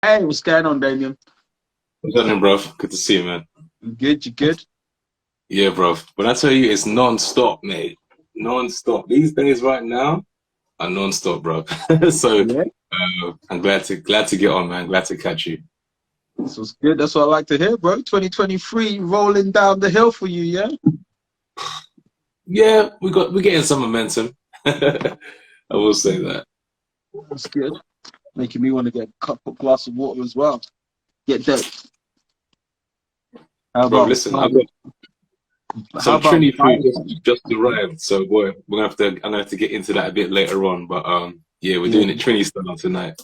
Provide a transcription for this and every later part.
Hey, what's going on, Damien? What's happening, bro? Good to see you, man. You good? You good? Yeah, bro. When I tell you it's non-stop, mate, non-stop. These days right now are non-stop, bro. So Yeah, I'm glad to get on, man. Glad to catch you. this was good. That's what I like to hear, bro. 2023 rolling down the hill for you, yeah? Yeah, we're getting some momentum. I will say that, That's good. Making me want to get a cup of glass of water as well. Get that. How bro. about Listen, I've got how some about Trini food bias? just arrived, so boy, I'm gonna have to get into that a bit later on. But yeah, we're Yeah. doing it Trini style tonight.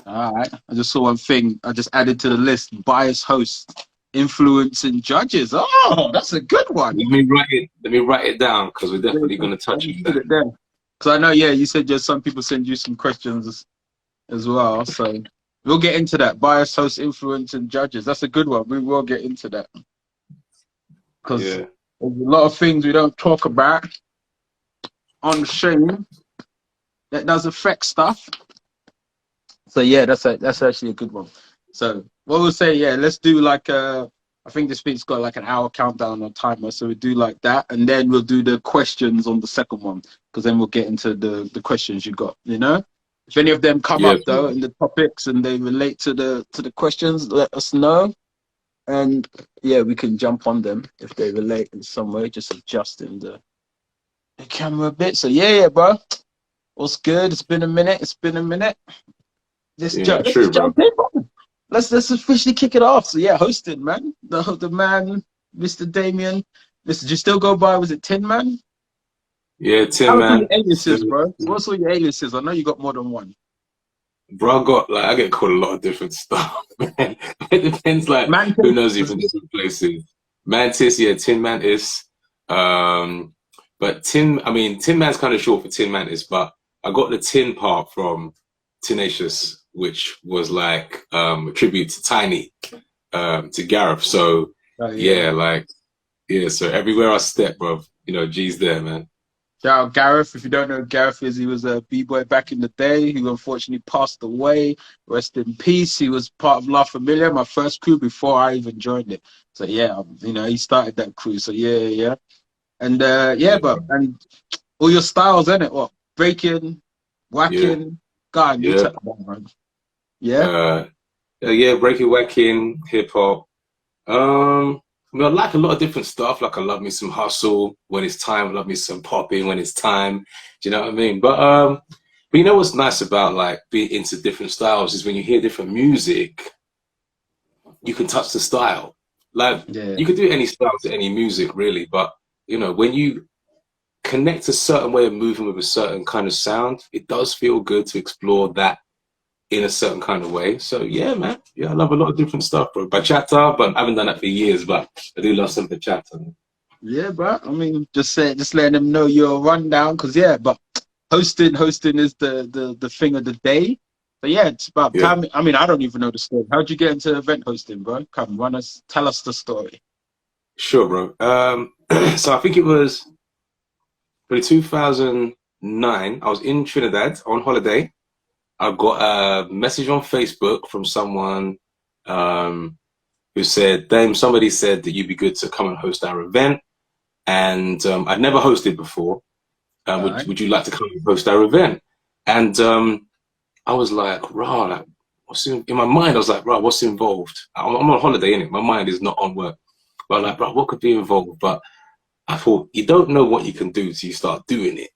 All right. I just saw one thing. I just added to the list. Bias hosts, influencing judges. Oh, that's a good one. Let me write it down because we're Yeah, definitely gonna let touch me on put that. it there. Because I know, yeah, you said just some people send you some questions as well. So we'll get into that. Bias, host, influence, and judges. That's a good one. We will get into that because Yeah, there's a lot of things we don't talk about on the stream that does affect stuff. So yeah, that's actually a good one. So what we'll say, yeah, let's do like I think this thing's got like an hour countdown or timer, so we do like that, and then we'll do the questions on the second one, because then we'll get into the questions you got. You know, if any of them come yeah, up though in the topics and they relate to the questions, let us know, and yeah, we can jump on them if they relate in some way. Just adjusting the camera a bit. So yeah, bro, what's good? It's been a minute. It's been a minute. yeah. Let's True, just bro. jump in, bro. Let's officially kick it off. So yeah, hosting, man. The man, Mr. Damien. Mr. Do you still go by? Was it Tin Man? Yeah, Tin How are your Man. aliases, Still, bro? What's all your aliases? I know you got more than one. bro, I get called a lot of different stuff, man. It depends, like, who knows you Mantis. from different places. Mantis, yeah, Tin Mantis. Um, but Tin Man's kind of short for Tin Mantis, but I got the tin part from Tenacious, which was like a tribute to Tiny, to Gareth. So Oh yeah. yeah, like yeah, so everywhere I step, bro, G's there, man. Shout out Gareth. If you don't know who Gareth is, he was a b-boy back in the day. He unfortunately passed away. Rest in peace. He was part of La Familia, my first crew before I even joined it. So yeah, he started that crew. So yeah. And yeah, Yeah, but and all your styles, in it. What breaking, yeah, whacking, God, you yeah. tell me, man. Yeah, Yeah, breaking, whacking, hip hop. I like a lot of different stuff. Like I love me some hustle when it's time. I love me some popping when it's time. Do you know what I mean? But you know what's nice about like being into different styles is when you hear different music, you can touch the style. Like yeah, you can do any style to any music really, but when you connect a certain way of moving with a certain kind of sound, it does feel good to explore that in a certain kind of way. So yeah, man. Yeah, I love a lot of different stuff, bro. Bachata, but I haven't done that for years, but I do love some bachata. yeah, bro. I mean, just letting them know your rundown, because yeah, but hosting is the thing of the day. But yeah, it's about Yeah, time. I mean, I don't even know the story. How'd you get into event hosting, bro? Come, tell us the story. sure, bro. So I think it was probably 2009. I was in Trinidad on holiday. I got a message on Facebook from someone um, who said, Dame, somebody said that you'd be good to come and host our event. And I'd never hosted before. All right. Would you like to come and host our event? And I was like, rah, like, in my mind, I was like, rah, what's involved? I'm on holiday, innit? My mind is not on work. But I'm like, rah, what could be involved? But I thought, you don't know what you can do till you start doing it.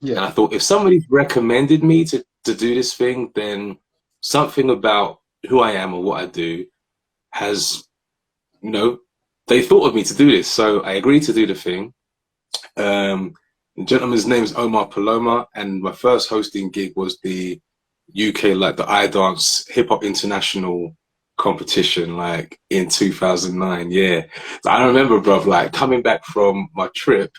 Yeah, And I thought, if somebody's recommended me to do this thing, then something about who I am or what I do has, you know, they thought of me to do this. So I agreed to do the thing. The gentleman's name is Omar Paloma, and my first hosting gig was the UK, like the I Dance Hip Hop International competition, like in 2009. Yeah, so I remember, bro, like coming back from my trip,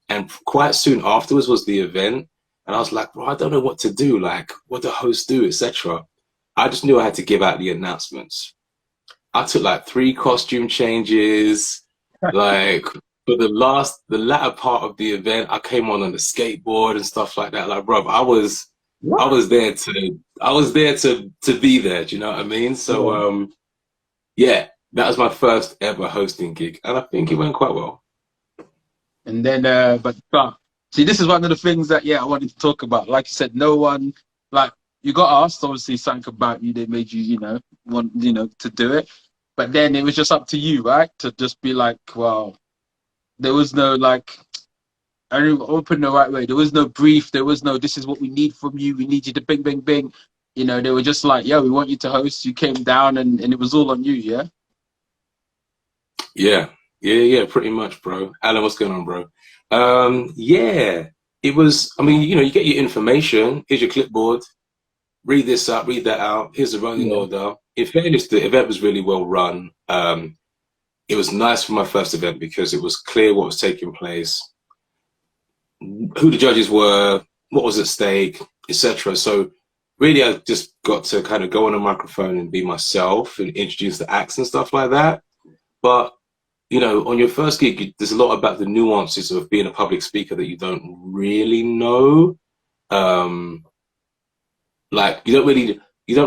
and quite soon afterwards was the event, and I was like, bro, I don't know what to do, like what the host do, etc. I just knew I had to give out the announcements. I took like 3 costume changes. Like for the latter part of the event, I came on a skateboard and stuff like that. Like, bro, I was I What? was there to be there. Do you know what I mean? So Yeah. yeah, that was my first ever hosting gig, and I think it went quite well. And then, but see, this is one of the things that I wanted to talk about. Like you said, no one like you got asked, obviously, something about you. They made you, want to do it, but then it was just up to you, right? To just be like, well, there was no like. I didn't open the right way. There was no brief. There was no, this is what we need from you. We need you to bing, bing, bing. They were just like, we want you to host. You came down and it was all on you, yeah? Yeah, yeah, pretty much, bro. Alan, what's going on, bro? Yeah, it was. I mean, you get your information. Here's your clipboard. Read this out. Read that out. Here's the running Yeah. order. In fairness, the event was really well run. It was nice for my first event because it was clear what was taking place, who the judges were, what was at stake, etc. So really, I just got to kind of go on a microphone and be myself and introduce the acts and stuff like that. But on your first gig, there's a lot about the nuances of being a public speaker that you don't really know. Like you don't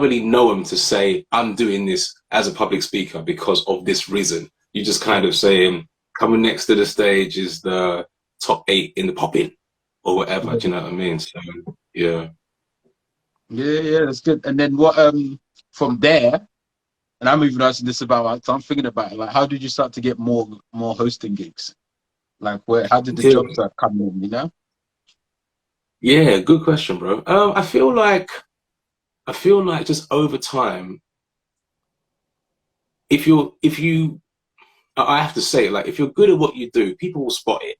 really know them to say, I'm doing this as a public speaker because of this reason. You just kind of saying, coming next to the stage is the top 8 in the pop-in or whatever. Do you know what I mean? So yeah. Yeah, that's good. And then what from there, and I'm even asking this about so I'm thinking about it, like how did you start to get more hosting gigs? Like how did the Yeah. jobs start coming in? Yeah, good question, bro. I feel like just over time, if you I have to say, like, if you're good at what you do, people will spot it.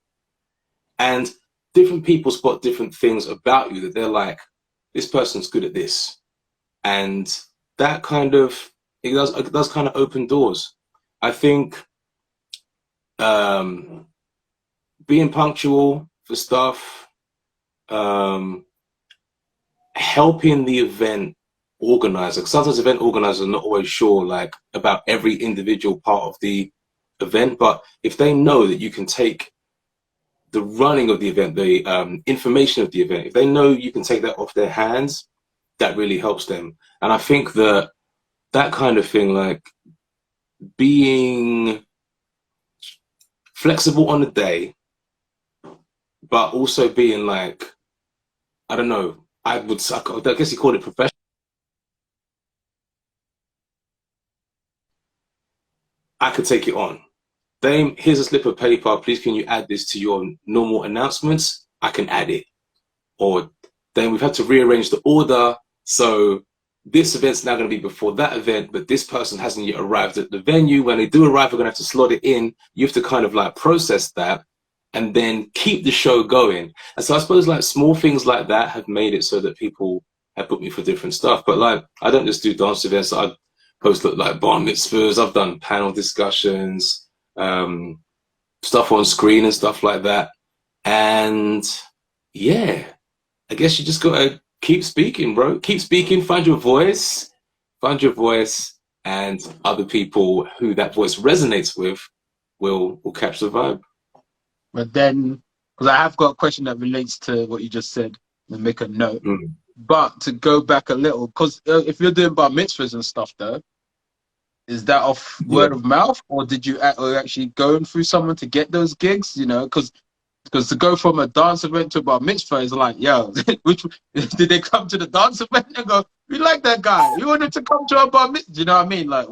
And different people spot different things about you that they're like, this person's good at this. And that kind of, it does kind of open doors. I think um, being punctual for stuff, um, helping the event organizer. Sometimes event organizers are not always sure, like, about every individual part of the event, but if they know that you can take the running of the event, the information of the event, if they know you can take that off their hands, that really helps them. And I think that kind of thing, like being flexible on the day, but also being like, I don't know, I guess you call it professional. I could take it on. Dame, here's a slip of paper. Please, can you add this to your normal announcements? I can add it. Or then we've had to rearrange the order. So this event's now going to be before that event, but this person hasn't yet arrived at the venue. When they do arrive, we're going to have to slot it in. You have to kind of like process that and then keep the show going. And so I suppose like small things like that have made it so that people have booked me for different stuff. But like, I don't just do dance events. I post like bar mitzvahs. I've done panel discussions, stuff on screen and stuff like that. And yeah, I guess you just gotta keep speaking, bro. Keep speaking, find your voice, and other people who that voice resonates with will catch the vibe. But then, because I have got a question that relates to what you just said, and make a note. Mm. But to go back a little, because if you're doing bar mitzvahs and stuff, though, is that off Yeah, word of mouth, or did you actually going through someone to get those gigs? Because to go from a dance event to a bar mitzvah is like, yo, which did they come to the dance event and go, we like that guy, we wanted to come to our bar mitzvah? Do you know what I mean? Like,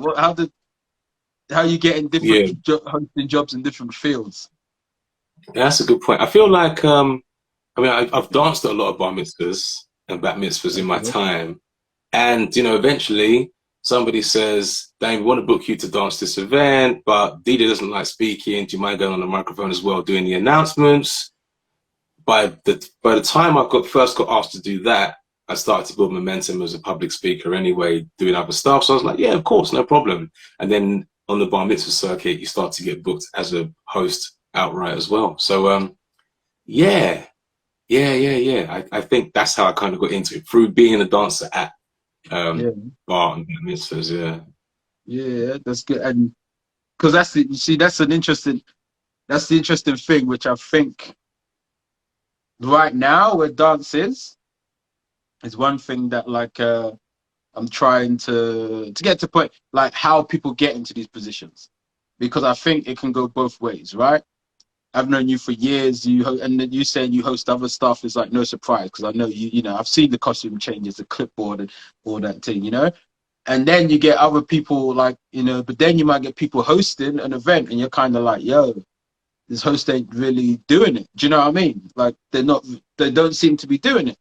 how you get in different yeah, hosting jobs in different fields? that's a good point. I feel like I mean, I've danced at a lot of bar mitzvahs and bat mitzvahs in my Okay. time, and eventually somebody says, "Dang, we want to book you to dance this event, but DJ doesn't like speaking. Do you mind going on the microphone as well, doing the announcements?" By the time first got asked to do that, I started to build momentum as a public speaker anyway, doing other stuff. So I was like, yeah, of course, no problem. And then on the bar mitzvah circuit, you start to get booked as a host outright as well. So yeah, yeah. I think that's how I kind of got into it, through being a dancer at Yeah, bar and mitzvahs. Yeah. yeah, that's good. And because you see, that's the interesting thing, which I think right now where dance is, is one thing that like I'm trying to get to point, like how people get into these positions, because I think it can go both ways, right? I've known you for years. And then you saying you host other stuff is like no surprise, because I know you. You know, I've seen the costume changes, the clipboard, and all that thing. You know, and then you get other people like, you know, but then you might get people hosting an event, and you're kind of like, yo, this host ain't really doing it. Do you know what I mean? Like they don't seem to be doing it.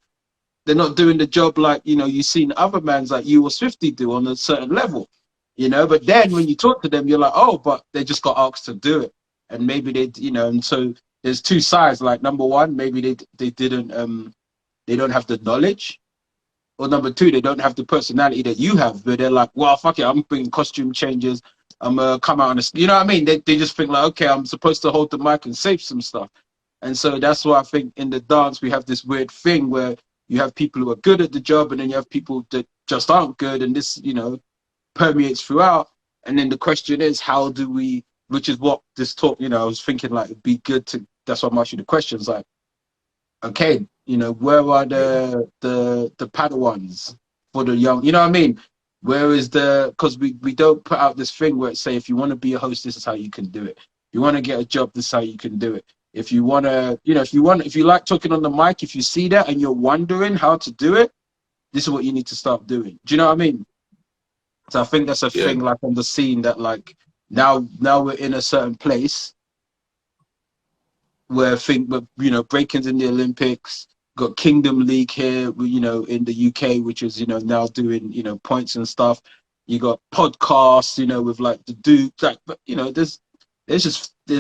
They're not doing the job like, you know, you've seen other mans like you or Swifty do on a certain level, you know. But then when you talk to them, you're like, oh, but they just got asked to do it, and maybe they, you know. And so there's two sides. Like number one, maybe they didn't they don't have the knowledge, or number two, they don't have the personality that you have. But they're like, well, fuck it, I'm bringing costume changes. I'm gonna come out on a, you know what I mean? They just think like, okay, I'm supposed to hold the mic and say some stuff. And so that's why I think in the dance we have this weird thing where you have people who are good at the job, and then you have people that just aren't good, and this, you know, permeates throughout. And then the question is, how do we, which is what this talk, you know, I was thinking like it'd be good to, that's why I'm asking you the questions, like, okay, you know, where are the Padawans for the young, you know what I mean? Where is the, because we don't put out this thing where it's say, if you want to be a host, this is how you can do it. If you want to get a job, this is how you can do it. If you want to, you know, if you like talking on the mic, if you see that and you're wondering how to do it, this is what you need to start doing. Do you know what I mean? So I think that's a thing like on the scene that like now we're in a certain place where I think, you know, breaking's in the Olympics, got Kingdom League here, you know, in the UK, which is, you know, now doing, you know, points and stuff. You got podcasts, you know, with like the Duke, like, but you know, there's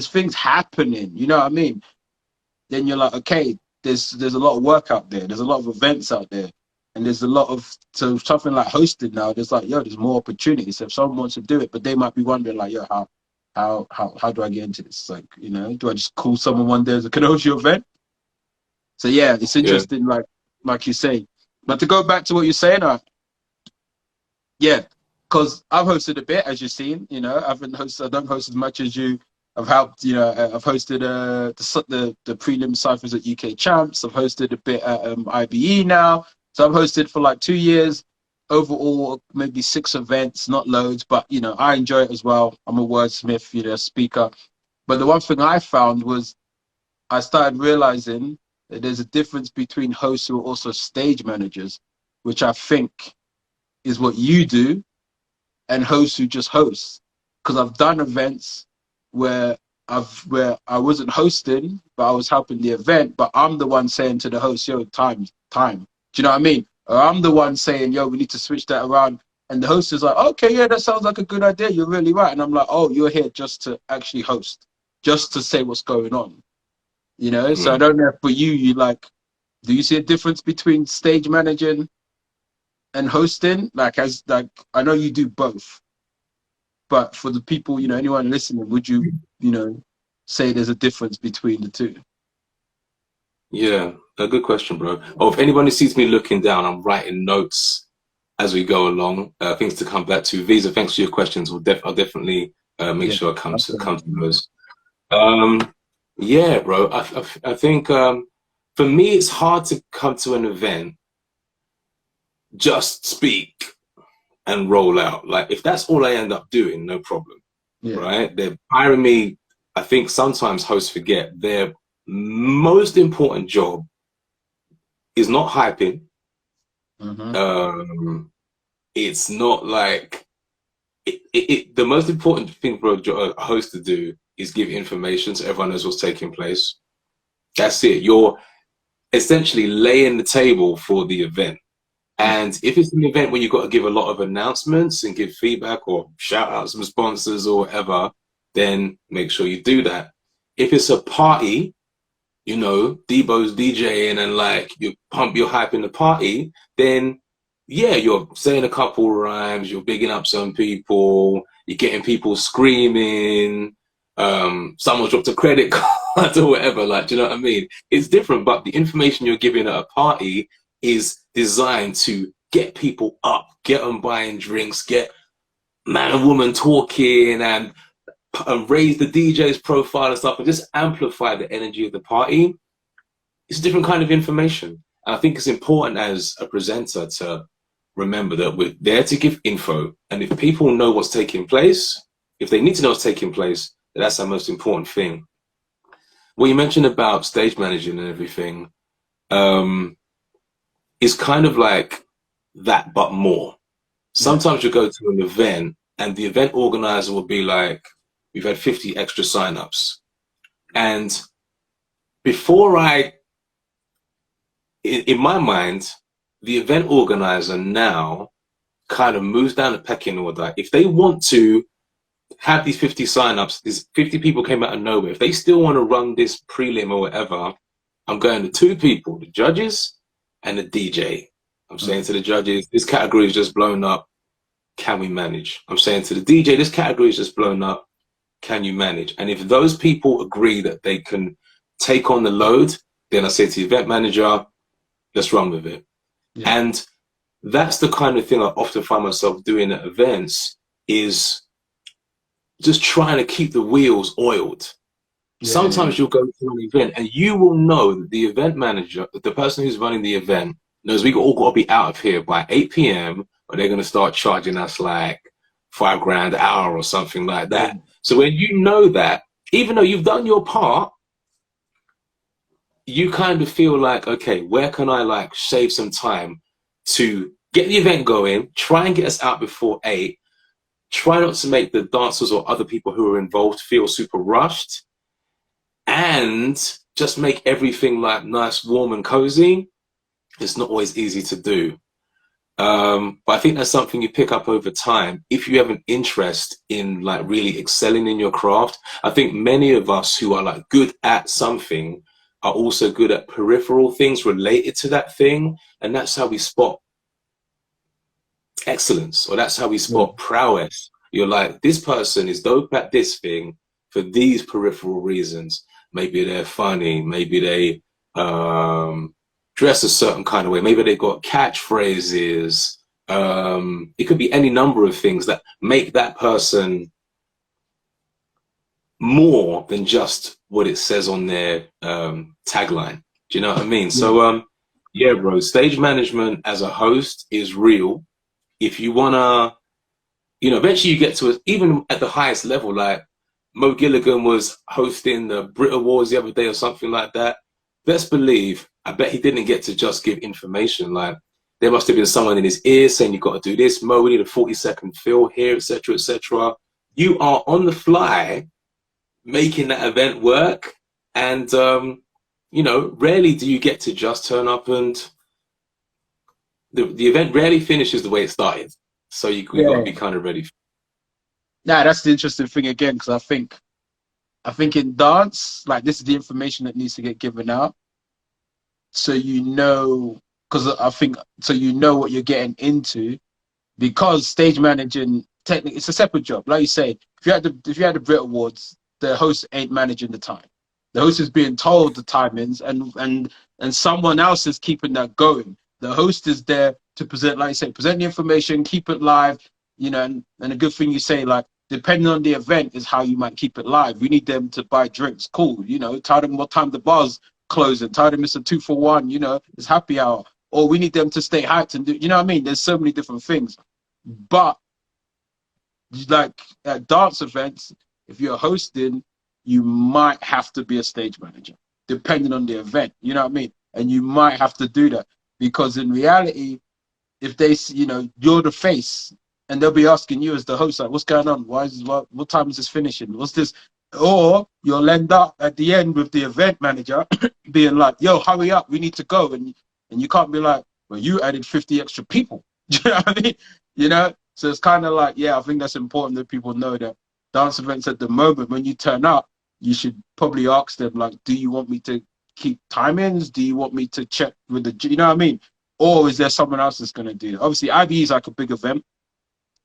things happening, you know what I mean? Then you're like, okay, there's a lot of work out there, there's a lot of events out there, and there's a lot of, so something like hosted now, there's like, yo, there's more opportunities. So if someone wants to do it, but they might be wondering like, yo, how do I get into this? Like, you know, do I just call someone one day as a, can I host your event? So yeah, it's interesting, like you say. But to go back to what you're saying, yeah, because I've hosted a bit, as you've seen. You know, I don't host as much as you. I've helped. You know, I've hosted the prelim ciphers at UK Champs. I've hosted a bit at IBE now. So I've hosted for like 2 years. Overall, maybe 6 events, not loads, but you know, I enjoy it as well. I'm a wordsmith, you know, speaker. But the one thing I found was I started realizing that there's a difference between hosts who are also stage managers, which I think is what you do, and hosts who just host. Because I've done events where I wasn't hosting, but I was helping the event, but I'm the one saying to the host, yo, time. Do you know what I mean? Or I'm the one saying, yo, we need to switch that around. And the host is like, okay, yeah, that sounds like a good idea. You're really right. And I'm like, oh, you're here just to actually host, just to say what's going on. You know? So I don't know if for you like, do you see a difference between stage managing and hosting? Like, as like, I know you do both, but for the people, you know, anyone listening, would you, you know, say there's a difference between the two? Yeah, a good question, bro. Oh, if anyone sees me looking down, I'm writing notes as we go along. Things to come back to. Visa, thanks for your questions. I'll definitely make sure I come to those. Yeah, bro. I think for me, it's hard to come to an event, just speak and roll out. Like if that's all I end up doing, no problem. Yeah. Right? They're hiring me. I think sometimes hosts forget their most important job is not hyping. It's not like the most important thing for a host to do is give information so everyone knows what's taking place. That's it. You're essentially laying the table for the event. And if it's an event where you've got to give a lot of announcements and give feedback or shout out some sponsors or whatever, then make sure you do that. If it's a party, you know, Debo's DJing and like you pump your hype in the party, then yeah, you're saying a couple rhymes, you're bigging up some people, you're getting people screaming, someone dropped a credit card or whatever, like, do you know what I mean? It's different, but the information you're giving at a party is designed to get people up, get them buying drinks, get man and woman talking and raise the DJ's profile and stuff and just amplify the energy of the party. It's a different kind of information. And I think it's important as a presenter to remember that we're there to give info. And if people know what's taking place, if they need to know what's taking place, then that's the most important thing. What you mentioned about stage managing and everything is kind of like that, but more. Sometimes you go to an event and the event organizer will be like, we've had 50 extra signups. And before in my mind, the event organizer now kind of moves down the pecking order. If they want to have these 50 signups, these 50 people came out of nowhere. If they still want to run this prelim or whatever, I'm going to two people, the judges and the DJ. I'm saying to the judges, this category is just blown up. Can we manage? I'm saying to the DJ, this category is just blown up. Can you manage? And if those people agree that they can take on the load, then I say to the event manager, let's run with it. Yeah. And that's the kind of thing I often find myself doing at events, is just trying to keep the wheels oiled. Yeah. Sometimes you'll go to an event and you will know that the event manager, the person who's running the event, knows we all got to be out of here by 8 p.m. or they're going to start charging us like $5,000 an hour or something like that. Yeah. So when you know that, even though you've done your part, you kind of feel like, okay, where can I like save some time to get the event going, try and get us out before 8, try not to make the dancers or other people who are involved feel super rushed, and just make everything like nice, warm and cozy. It's not always easy to do. But I think that's something you pick up over time. If you have an interest in like really excelling in your craft, I think many of us who are like good at something are also good at peripheral things related to that thing. And that's how we spot excellence, or that's how we spot prowess. You're like, this person is dope at this thing for these peripheral reasons. Maybe they're funny, maybe they dress a certain kind of way, maybe they've got catchphrases. It could be any number of things that make that person more than just what it says on their tagline. Do you know what I mean? So yeah, bro, stage management as a host is real. If you wanna, you know, eventually you get to it, even at the highest level, like Mo Gilligan was hosting the Brit Awards the other day or something like that. Let's believe, I bet he didn't get to just give information. Like, there must have been someone in his ear saying, you got to do this, Mo, we need a 40-second fill here, etc., etc. You are on the fly making that event work. And, you know, rarely do you get to just turn up, and the event rarely finishes the way it started. So you got to be kind of ready. Yeah, that's the interesting thing again, because I think in dance, like, this is the information that needs to get given out. So you know, because I think, so you know what you're getting into, because stage managing, technically, it's a separate job. Like you say, if you had the Brit Awards, the host ain't managing the time. The host is being told the timings, and someone else is keeping that going. The host is there to present, like you say, present the information, keep it live, you know, and a good thing you say, like, depending on the event is how you might keep it live. We need them to buy drinks. Cool. You know, tell them what time the bar's closing. Tell them it's a 2-for-1, you know, it's happy hour. Or we need them to stay hyped and do, you know what I mean? There's so many different things. But like at dance events, if you're hosting, you might have to be a stage manager, depending on the event, you know what I mean? And you might have to do that, because in reality, if they, you know, you're the face, and they'll be asking you as the host, like, what's going on? What time is this finishing? What's this? Or you'll end up at the end with the event manager being like, yo, hurry up, we need to go. And you can't be like, well, you added 50 extra people. Do you know what I mean? You know? So it's kind of like, yeah, I think that's important that people know that dance events at the moment, when you turn up, you should probably ask them, like, do you want me to keep timings? Do you want me to check with the, you know what I mean? Or is there someone else that's going to do it? Obviously, IB is like a big event.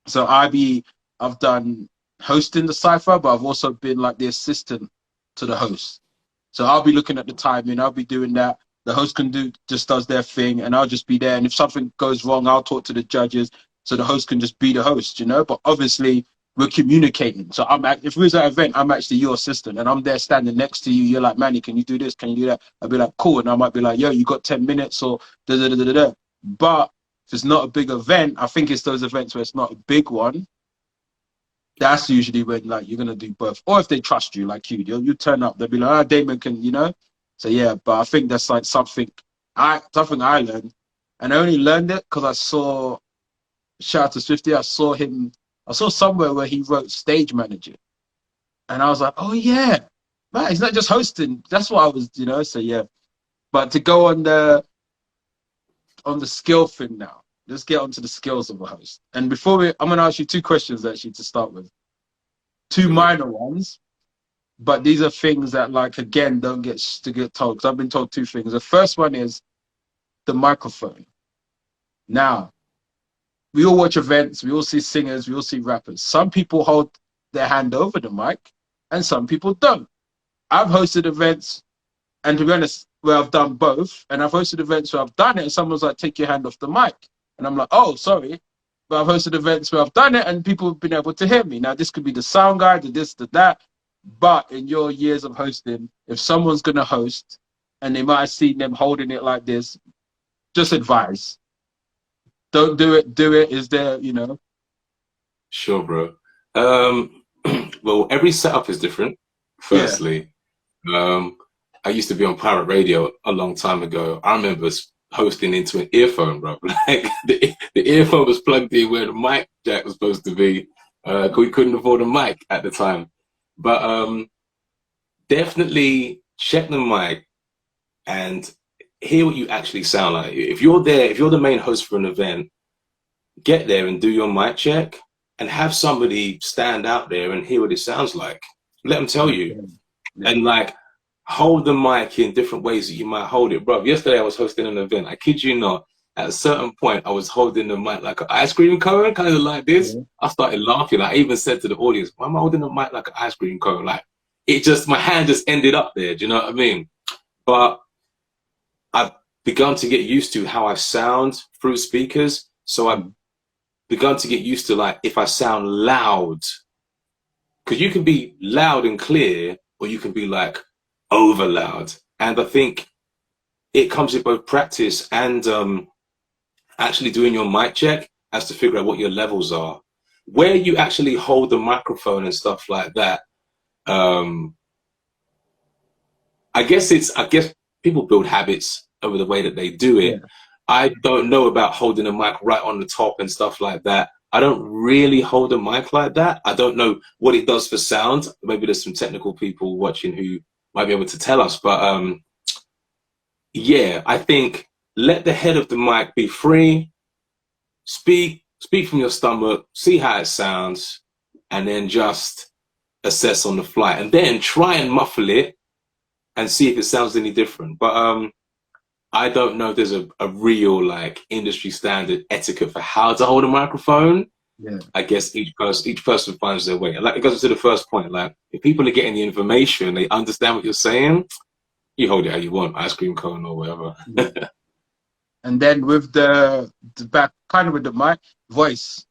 So I've done hosting the cypher, but I've also been like the assistant to the host. So I'll be looking at the timing, I'll be doing that. The host just does their thing, and I'll just be there. And if something goes wrong, I'll talk to the judges, so the host can just be the host, you know? But obviously, we're communicating. So if we was at an event, I'm actually your assistant, and I'm there standing next to you. You're like, Manny, can you do this? Can you do that? I'd be like, cool. And I might be like, yo, you got 10 minutes or da da da da da. But if it's not a big event, I think it's those events where it's not a big one. That's usually when like you're gonna do both. Or if they trust you, like you turn up, they'll be like, oh, Damien can, you know. So yeah, but I think that's like something I learned, and I only learned it because I saw. Shout out to Swifty. I saw somewhere where he wrote stage manager. And I was like, oh yeah, man, he's not just hosting. That's what I was, you know, so yeah. But to go on the skill thing now, let's get onto the skills of a host. And I'm gonna ask you 2 questions actually to start with. 2 minor ones, but these are things that like again don't get told, because I've been told 2 things. The first one is the microphone. Now, we all watch events, we all see singers, we all see rappers. Some people hold their hand over the mic and some people don't. I've hosted events, and to be honest, where I've done both, and I've hosted events where I've done it and someone's like, take your hand off the mic. And I'm like, oh, sorry. But I've hosted events where I've done it and people have been able to hear me. Now, this could be the sound guy, the this, the that. But in your years of hosting, if someone's going to host and they might have seen them holding it like this, just advise. Don't do it. Do it. Is there, you know? Sure, bro. Well, every setup is different. Firstly, I used to be on pirate radio a long time ago. I remember hosting into an earphone, bro. Like the earphone was plugged in where the mic jack was supposed to be. We couldn't afford a mic at the time. But definitely check the mic and hear what you actually sound like. If you're there, if you're the main host for an event, get there and do your mic check and have somebody stand out there and hear what it sounds like. Let them tell you. Yeah. And like hold the mic in different ways that you might hold it. Bro, yesterday I was hosting an event. I kid you not. At a certain point, I was holding the mic like an ice cream cone, kind of like this. Yeah. I started laughing. I even said to the audience, why am I holding the mic like an ice cream cone? Like my hand just ended up there. Do you know what I mean? But I've begun to get used to how I sound through speakers. So I've begun to get used to like if I sound loud, because you can be loud and clear, or you can be like over loud. And I think it comes with both practice and actually doing your mic check as to figure out what your levels are. Where you actually hold the microphone and stuff like that, I guess people build habits over the way that they do it. Yeah. I don't know about holding a mic right on the top and stuff like that. I don't really hold a mic like that. I don't know what it does for sound. Maybe there's some technical people watching who might be able to tell us. But yeah, I think let the head of the mic be free. Speak from your stomach, see how it sounds, and then just assess on the fly. And then try and muffle it and see if it sounds any different. But I don't know if there's a real like industry standard etiquette for how to hold a microphone. Yeah. I guess each person finds their way. Like it goes to the first point, like if people are getting the information, they understand what you're saying, you hold it how you want, ice cream cone or whatever. Yeah. And then with the back, kind of with the mic, voice,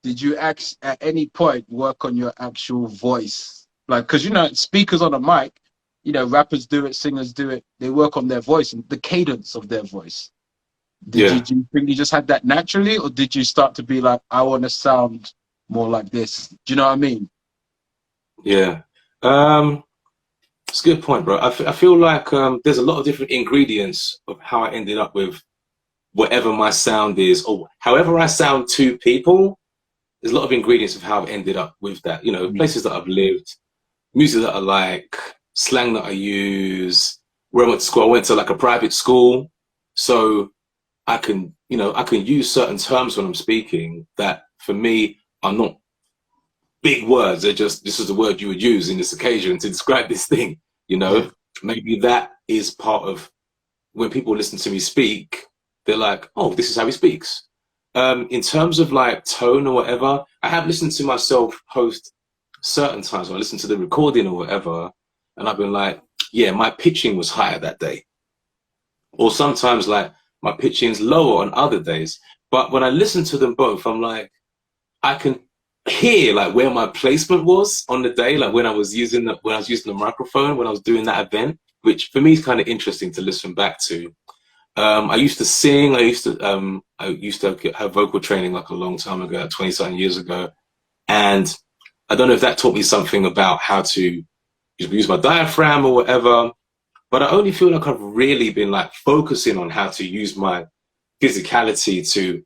did you at any point work on your actual voice? Like, because, you know, speakers on a mic, you know, rappers do it, singers do it. They work on their voice and the cadence of their voice. Do you think you just had that naturally, or did you start to be like, I want to sound more like this? Do you know what I mean? Yeah. It's a good point, bro. I feel like there's a lot of different ingredients of how I ended up with whatever my sound is, or however I sound to people. There's a lot of ingredients of how I've ended up with that. You know, places that I've lived, music that I like, slang that I use, where I went to school. I went to like a private school, so I can use certain terms when I'm speaking that for me are not big words. They're just, this is the word you would use in this occasion to describe this thing, you know. Yeah. Maybe that is part of when people listen to me speak, they're like, oh, this is how he speaks. In terms of like tone or whatever, I have listened to myself host certain times when I listen to the recording or whatever, and I've been like, yeah, my pitching was higher that day. Or sometimes like my pitching's lower on other days. But when I listen to them both, I'm like, I can hear like where my placement was on the day, like when I was using the microphone when I was doing that event, which for me is kind of interesting to listen back to. I used to sing. I used to have vocal training like a long time ago, like 20-something years ago, and I don't know if that taught me something about how to use my diaphragm or whatever. But I only feel like I've really been like focusing on how to use my physicality to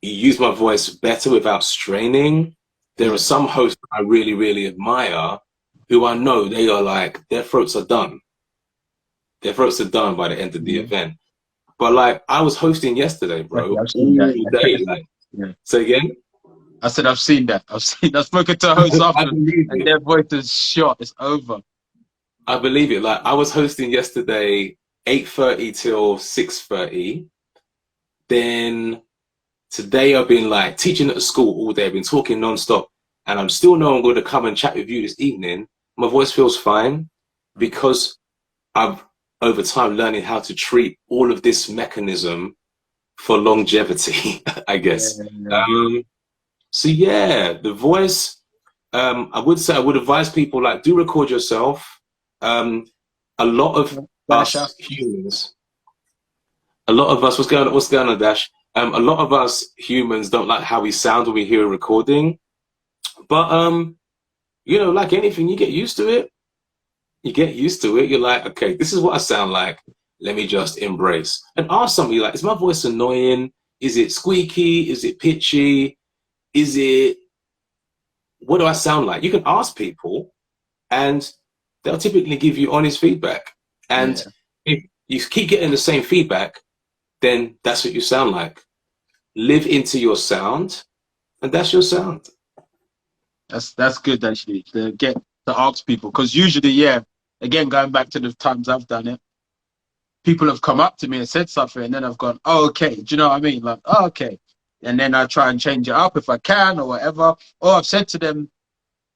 use my voice better without straining. There are some hosts I really, really admire who I know they are like, their throats are done. Their throats are done by the end of the event. But like, I was hosting yesterday, bro, I've seen all that. day. Like, say again? I said, I've seen that. I've spoken to hosts I often, believe and it. their voice is shot. It's over. I believe it. Like, I was hosting yesterday, 8:30 till 6:30. Then today I've been like teaching at a school all day. I've been talking nonstop, and I'm still know I'm going to come and chat with you this evening. My voice feels fine because I've over time learning how to treat all of this mechanism for longevity, I guess. So yeah, the voice. I would say I would advise people like do record yourself. A lot of us humans, a lot of us. What's going on, Dash? A lot of us humans don't like how we sound when we hear a recording, but you know, like anything, you get used to it. You get used to it. You're like, okay, this is what I sound like. Let me just embrace and ask somebody like, is my voice annoying? Is it squeaky? Is it pitchy? Is it, what do I sound like? You can ask people and they'll typically give you honest feedback. And if you keep getting the same feedback, then that's what you sound like. Live into your sound, and that's your sound. That's good actually to get to ask people, because usually, again, going back to the times I've done it, people have come up to me and said something, and then I've gone, oh, okay, do you know what I mean? Like, oh, okay, and then I try and change it up if I can or whatever. Or I've said to them,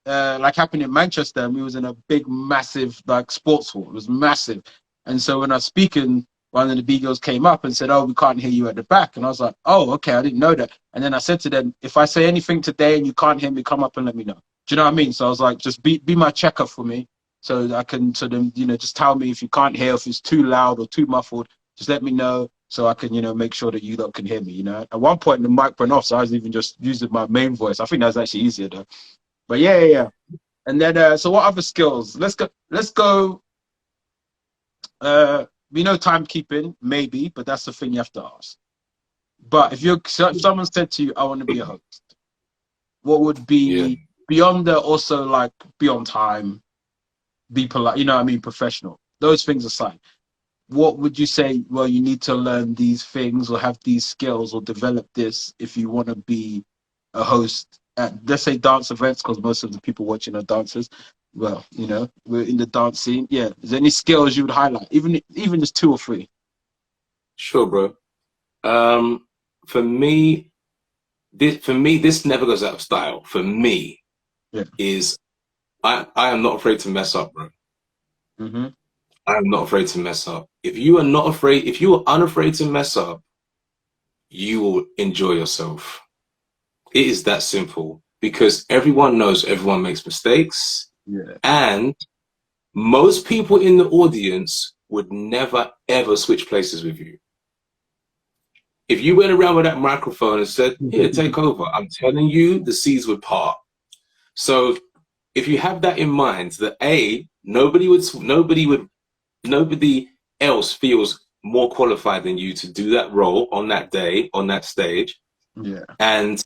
like happened in Manchester, and we was in a big, massive like sports hall. It was massive, and so when I was speaking, one of the B girls came up and said, "Oh, we can't hear you at the back." And I was like, "Oh, okay, I didn't know that." And then I said to them, "If I say anything today and you can't hear me, come up and let me know." Do you know what I mean? So I was like, "Just be my checker for me, so that I can, so then, you know, just tell me if you can't hear, if it's too loud or too muffled. Just let me know so I can, you know, make sure that you lot can hear me." You know, at one point the mic went off, so I was even just using my main voice. I think that was actually easier though. But yeah. And then, so what other skills? Let's go. We know timekeeping, maybe, but that's the thing you have to ask. But if someone said to you, "I want to be a host," what would be beyond the, also like be on time, be polite, you know what I mean, professional, those things aside, what would you say, well, you need to learn these things or have these skills or develop this if you want to be a host at, let's say, dance events, because most of the people watching are dancers. Well, you know, we're in the dance scene. Yeah. Is there any skills you would highlight, even just 2 or 3? Sure, bro. For me, this never goes out of style. For me, is I am not afraid to mess up, bro. I am not afraid to mess up. If you are not afraid, if you are unafraid to mess up, you will enjoy yourself. It is that simple, because everyone knows everyone makes mistakes. And most people in the audience would never, ever switch places with you. If you went around with that microphone and said, "Here, take over," I'm telling you, the seas would part. So if you have that in mind, that nobody else feels more qualified than you to do that role on that day, on that stage. And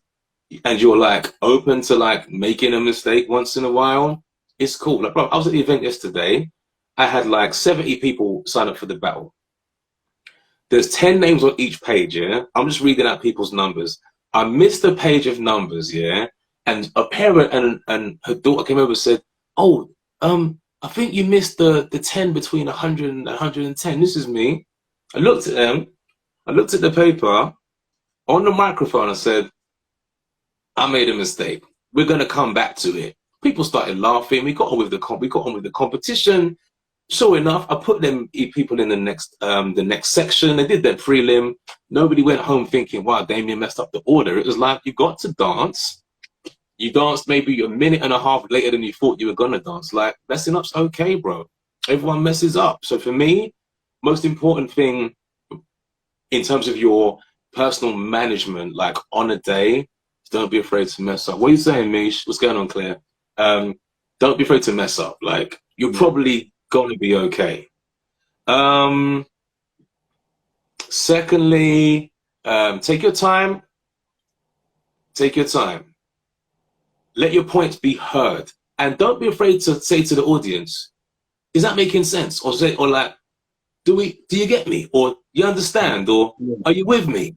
you're like open to like making a mistake once in a while, it's cool. Like, bro, I was at the event yesterday. I had like 70 people sign up for the battle. There's 10 names on each page, I'm just reading out people's numbers. I missed a page of numbers, and a parent and her daughter came over and said, "Oh, I think you missed the 10 between 100 and 110. This is me." I looked at them. I looked at the paper. On the microphone, I said, "I made a mistake. We're going to come back to it." People started laughing. We got on with the competition. Sure enough, I put them people in the next section. They did their prelim. Nobody went home thinking, "Wow, Damien messed up the order." It was like, you got to dance. You danced maybe a minute and a half later than you thought you were gonna dance. Like, messing up's okay, bro. Everyone messes up. So for me, most important thing in terms of your personal management, like on a day, don't be afraid to mess up. What are you saying, Mish? What's going on, Claire? Don't be afraid to mess up. Like, you're probably gonna be okay. Secondly, take your time. Take your time. Let your points be heard, and don't be afraid to say to the audience, "Is that making sense?" Or say, or like, "Do you get me?" Or "You understand?" Or "Are you with me?"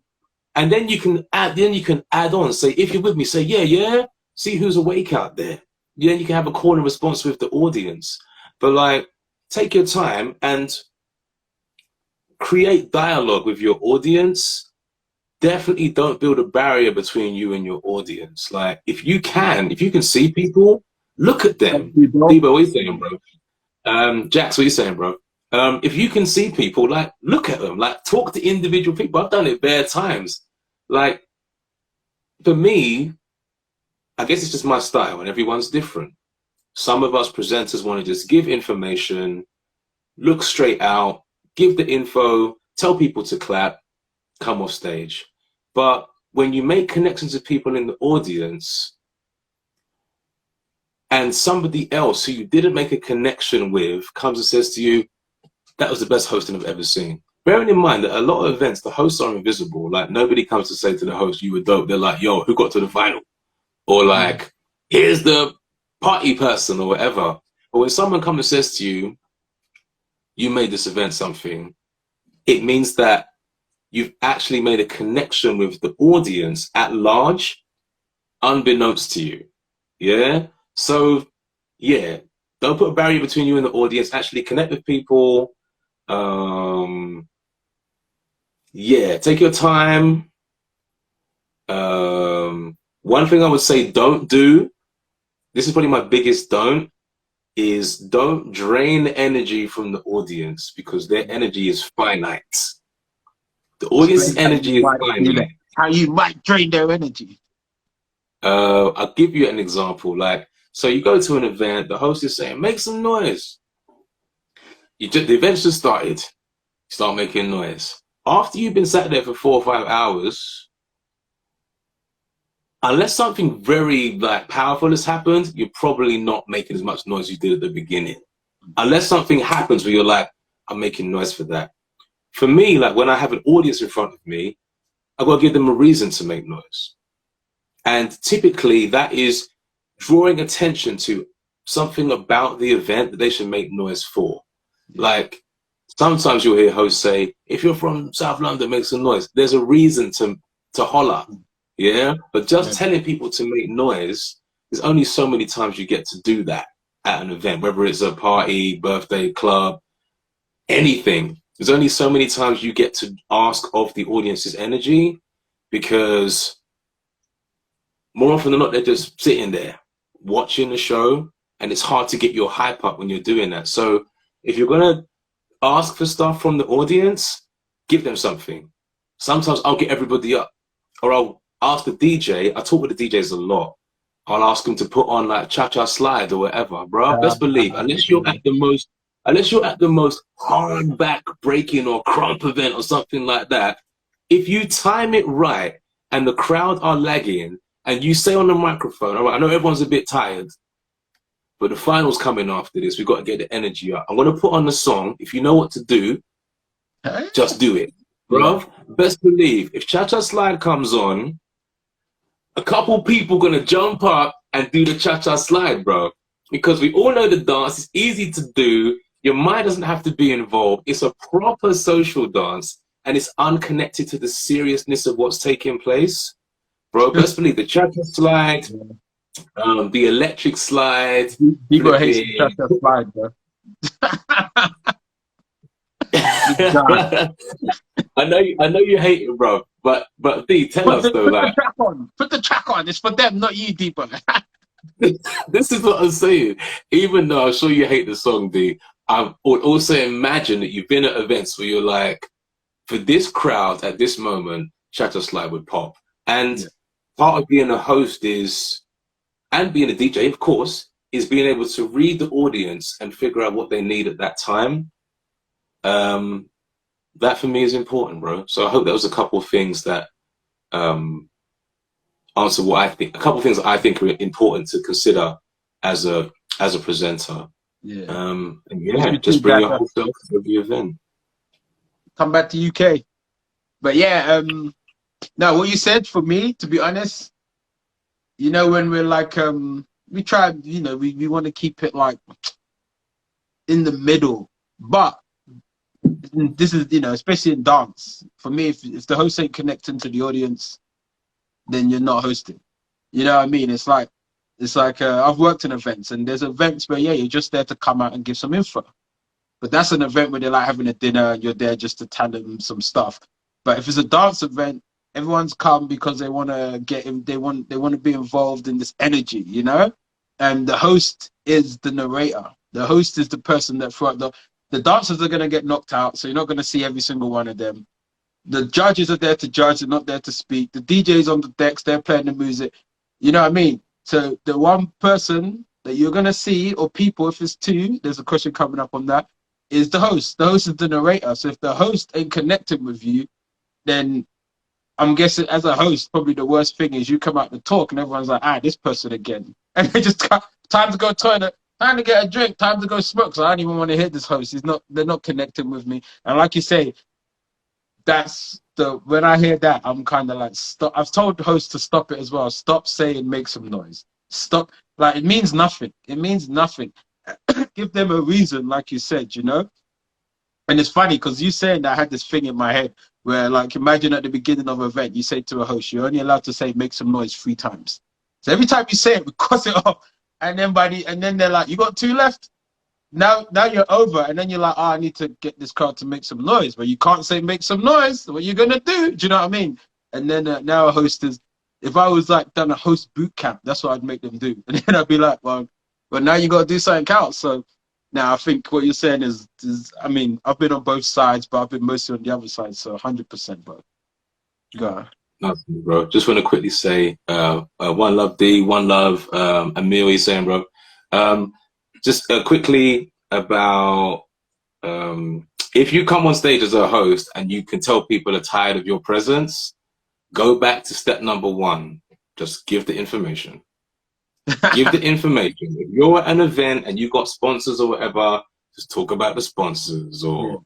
And then you can add. Then you can add on. Say, "If you're with me," say, "Yeah, yeah." See who's awake out there. Then you can have a call and response with the audience. But like, take your time and create dialogue with your audience. Definitely don't build a barrier between you and your audience. Like, if you can see people, look at them. Debo, what are you saying, bro? Jax, what are you saying, bro? If you can see people, like, look at them. Like, talk to individual people. I've done it bare times. Like, for me, I guess it's just my style, and everyone's different. Some of us presenters want to just give information, look straight out, give the info, tell people to clap, come off stage. But when you make connections with people in the audience and somebody else who you didn't make a connection with comes and says to you, "That was the best hosting I've ever seen." Bearing in mind that a lot of events, the hosts are invisible. Like, nobody comes to say to the host, "You were dope." They're like, "Yo, who got to the final?" Or like, "Here's the party person," or whatever. But when someone comes and says to you, "You made this event something," it means that you've actually made a connection with the audience at large, unbeknownst to you. Yeah? So, yeah, don't put a barrier between you and the audience. Actually connect with people. Yeah, take your time. One thing I would say don't do, this is probably my biggest don't, is don't drain energy from the audience, because their energy is finite. The audience's energy is finite. How you might drain their energy. I'll give you an example. Like, so you go to an event, the host is saying, "Make some noise." The event's just started. You start making noise. After you've been sat there for 4 or 5 hours, unless something very like powerful has happened, you're probably not making as much noise as you did at the beginning. Unless something happens where you're like, "I'm making noise for that." For me, like, when I have an audience in front of me, I've got to give them a reason to make noise. And typically that is drawing attention to something about the event that they should make noise for. Like, sometimes you'll hear hosts say, "If you're from South London, make some noise." There's a reason to holler. Yeah. But just telling people to make noise, there's only so many times you get to do that at an event, whether it's a party, birthday, club, anything. There's only so many times you get to ask of the audience's energy, because more often than not, they're just sitting there watching the show, and it's hard to get your hype up when you're doing that. So if you're going to ask for stuff from the audience, give them something. Sometimes I'll get everybody up, or I'll ask the DJ. I talk with the DJs a lot. I'll ask them to put on like Cha-Cha Slide or whatever, bro. Best believe, unless you're at the most hard back breaking or crump event or something like that, if you time it right and the crowd are lagging and you say on the microphone, "All right, I know everyone's a bit tired, but the final's coming after this. We've got to get the energy up. I'm going to put on the song. If you know what to do, just do it." Bro, best believe, if Cha-Cha Slide comes on, a couple people going to jump up and do the Cha-Cha Slide, bro. Because we all know the dance. It's easy to do. Your mind doesn't have to be involved. It's a proper social dance, and it's unconnected to the seriousness of what's taking place. Bro, best believe the Cha-Cha Slide, the electric slide. People hate the Cha-Cha Slide, bro. I know you hate it, bro. But D, tell us though, like, put the track on. It's for them, not you, D, bro. This is what I'm saying. Even though I'm sure you hate the song, D, I would also imagine that you've been at events where you're like, for this crowd at this moment, Cha-Cha Slide would pop. And part of being a host is and being a DJ, of course, is being able to read the audience and figure out what they need at that time. That for me is important, bro. So I hope that was a couple of things that answer what I think. A couple of things that I think are important to consider as a presenter. Yeah. And yeah, just bring your whole self to the event. Come back to UK. But yeah, now what you said, for me, to be honest, you know, when we're like, we try, you know, we want to keep it like in the middle. But this is, you know, especially in dance, for me, if the host ain't connecting to the audience, then you're not hosting. You know what I mean? It's like I've worked in events, and there's events where, yeah, you're just there to come out and give some info. But that's an event where they're like having a dinner, and you're there just to tell them some stuff. But if it's a dance event, everyone's come because they want to get in, they want to be involved in this energy, you know? And the host is the narrator. The host is the person that throughout the dancers are going to get knocked out, so you're not going to see every single one of them. The judges are there to judge, they're not there to speak. The DJs on the decks, they're playing the music. You know what I mean? So the one person that you're going to see, or people, if it's two, there's a question coming up on that, is the host. The host is the narrator. So if the host ain't connected with you, then I'm guessing as a host, probably the worst thing is you come out to talk and everyone's like, this person again. And they just time to go toilet, time to get a drink, time to go smoke. So I don't even want to hear this host. They're not connecting with me. And like you say, when I hear that, I'm kind of like, stop. I've told the host to stop it as well. Stop saying make some noise. Stop. Like, it means nothing. It means nothing. Give them a reason, like you said, you know? And it's funny because you saying that, I had this thing in my head where, like, imagine at the beginning of an event, you say to a host, you're only allowed to say make some noise 3 times. So every time you say it, we cross it off. And then they're like, you got 2 left? Now you're over, and then you're like, I need to get this crowd to make some noise. But you can't say make some noise. What are you gonna do? Do you know what I mean? And then now a host is, if I was like done a host boot camp, that's what I'd make them do. And then I'd be like, well, now you got to do something else. So now I think what you're saying is, I mean, I've been on both sides, but I've been mostly on the other side. So 100%, bro. Go. Nothing, bro. Just want to quickly say, one love D, one love Emil. He's saying, bro. Just quickly about if you come on stage as a host and you can tell people are tired of your presence, go back to step number 1. Just give the information. Give the information. If you're at an event and you got sponsors or whatever, just talk about the sponsors or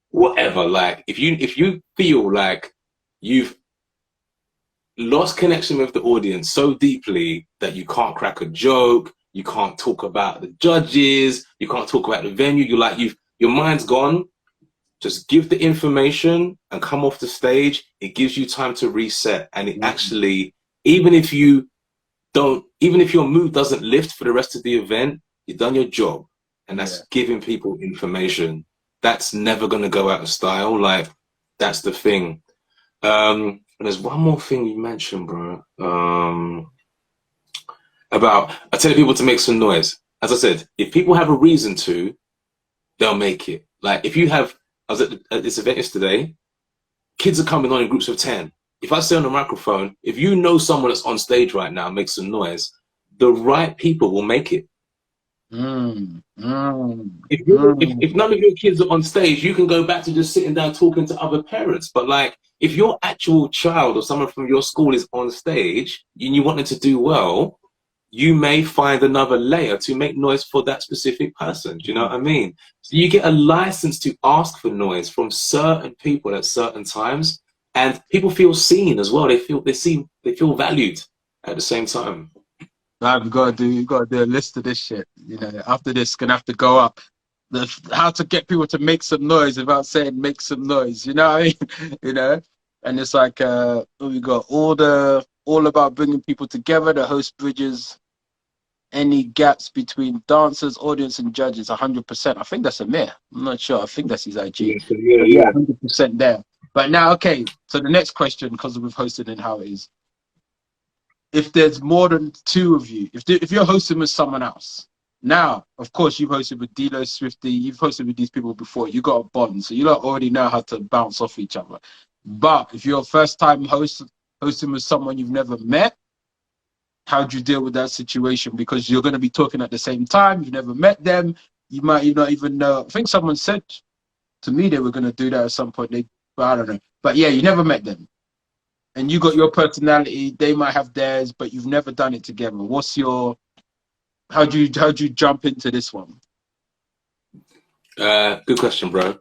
whatever. Like, if you feel like you've lost connection with the audience so deeply that you can't crack a joke, you can't talk about the judges, you can't talk about the venue, your mind's gone, just give the information and come off the stage. It gives you time to reset. And it actually, even if your mood doesn't lift for the rest of the event, you've done your job. And that's giving people information. That's never going to go out of style. Like, that's the thing. And there's one more thing you mentioned, bro. About, I tell people to make some noise. As I said, if people have a reason to, they'll make it. Like, if you have, I was at this event yesterday, kids are coming on in groups of 10. If I say on the microphone, if you know someone that's on stage right now, make some noise, the right people will make it. If none of your kids are on stage, you can go back to just sitting down talking to other parents. But like, if your actual child or someone from your school is on stage and you want them to do well, you may find another layer to make noise for that specific person. Do you know what I mean? So you get a license to ask for noise from certain people at certain times, and people feel seen as well. They feel valued at the same time. We've got to do a list of this shit. You know, after this, gonna have to go up how to get people to make some noise without saying make some noise. You know what I mean? You know, and it's like we got all about bringing people together. The host bridges any gaps between dancers, audience, and judges. 100%. I think that's Amir. I'm not sure. I think that's his IG. Yeah, 100% there. But now, okay. So the next question, because we've hosted in how it is, if there's more than 2 of you, if you're hosting with someone else, now, of course, you've hosted with D-Lo, Swifty, you've hosted with these people before, you got a bond, so you don't already know how to bounce off each other. But if you're a first time hosting with someone you've never met, how do you deal with that situation? Because you're going to be talking at the same time. You never met them. You might not even know. I think someone said to me they were going to do that at some point. But I don't know. But yeah, you never met them. And you got your personality. They might have theirs, but you've never done it together. What's your... How do you jump into this one? Good question, bro.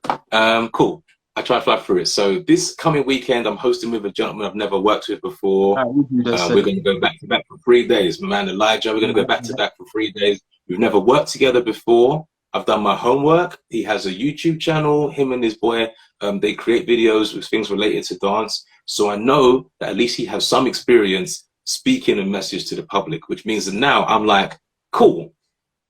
Cool. I try to fly through it. So this coming weekend, I'm hosting with a gentleman I've never worked with before. We're going to go back to back for 3 days. My man Elijah, we're going to go back to back for 3 days. We've never worked together before. I've done my homework. He has a YouTube channel. Him and his boy, they create videos with things related to dance. So I know that at least he has some experience speaking a message to the public, which means that now I'm like, cool.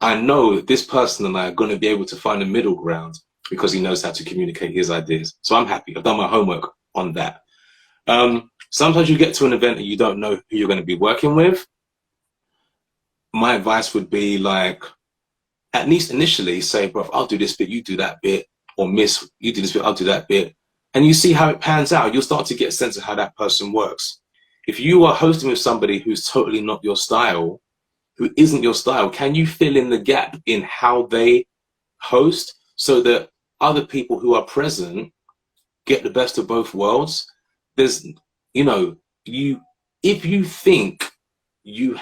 I know that this person and I are going to be able to find a middle ground because he knows how to communicate his ideas. So I'm happy. I've done my homework on that. Sometimes you get to an event and you don't know who you're going to be working with. My advice would be like, at least initially say, bro, I'll do this bit, you do that bit, or miss, you do this bit, I'll do that bit. And you see how it pans out. You'll start to get a sense of how that person works. If you are hosting with somebody who's totally not your style, who isn't your style, can you fill in the gap in how they host so that other people who are present get the best of both worlds? There's, you know, if you think you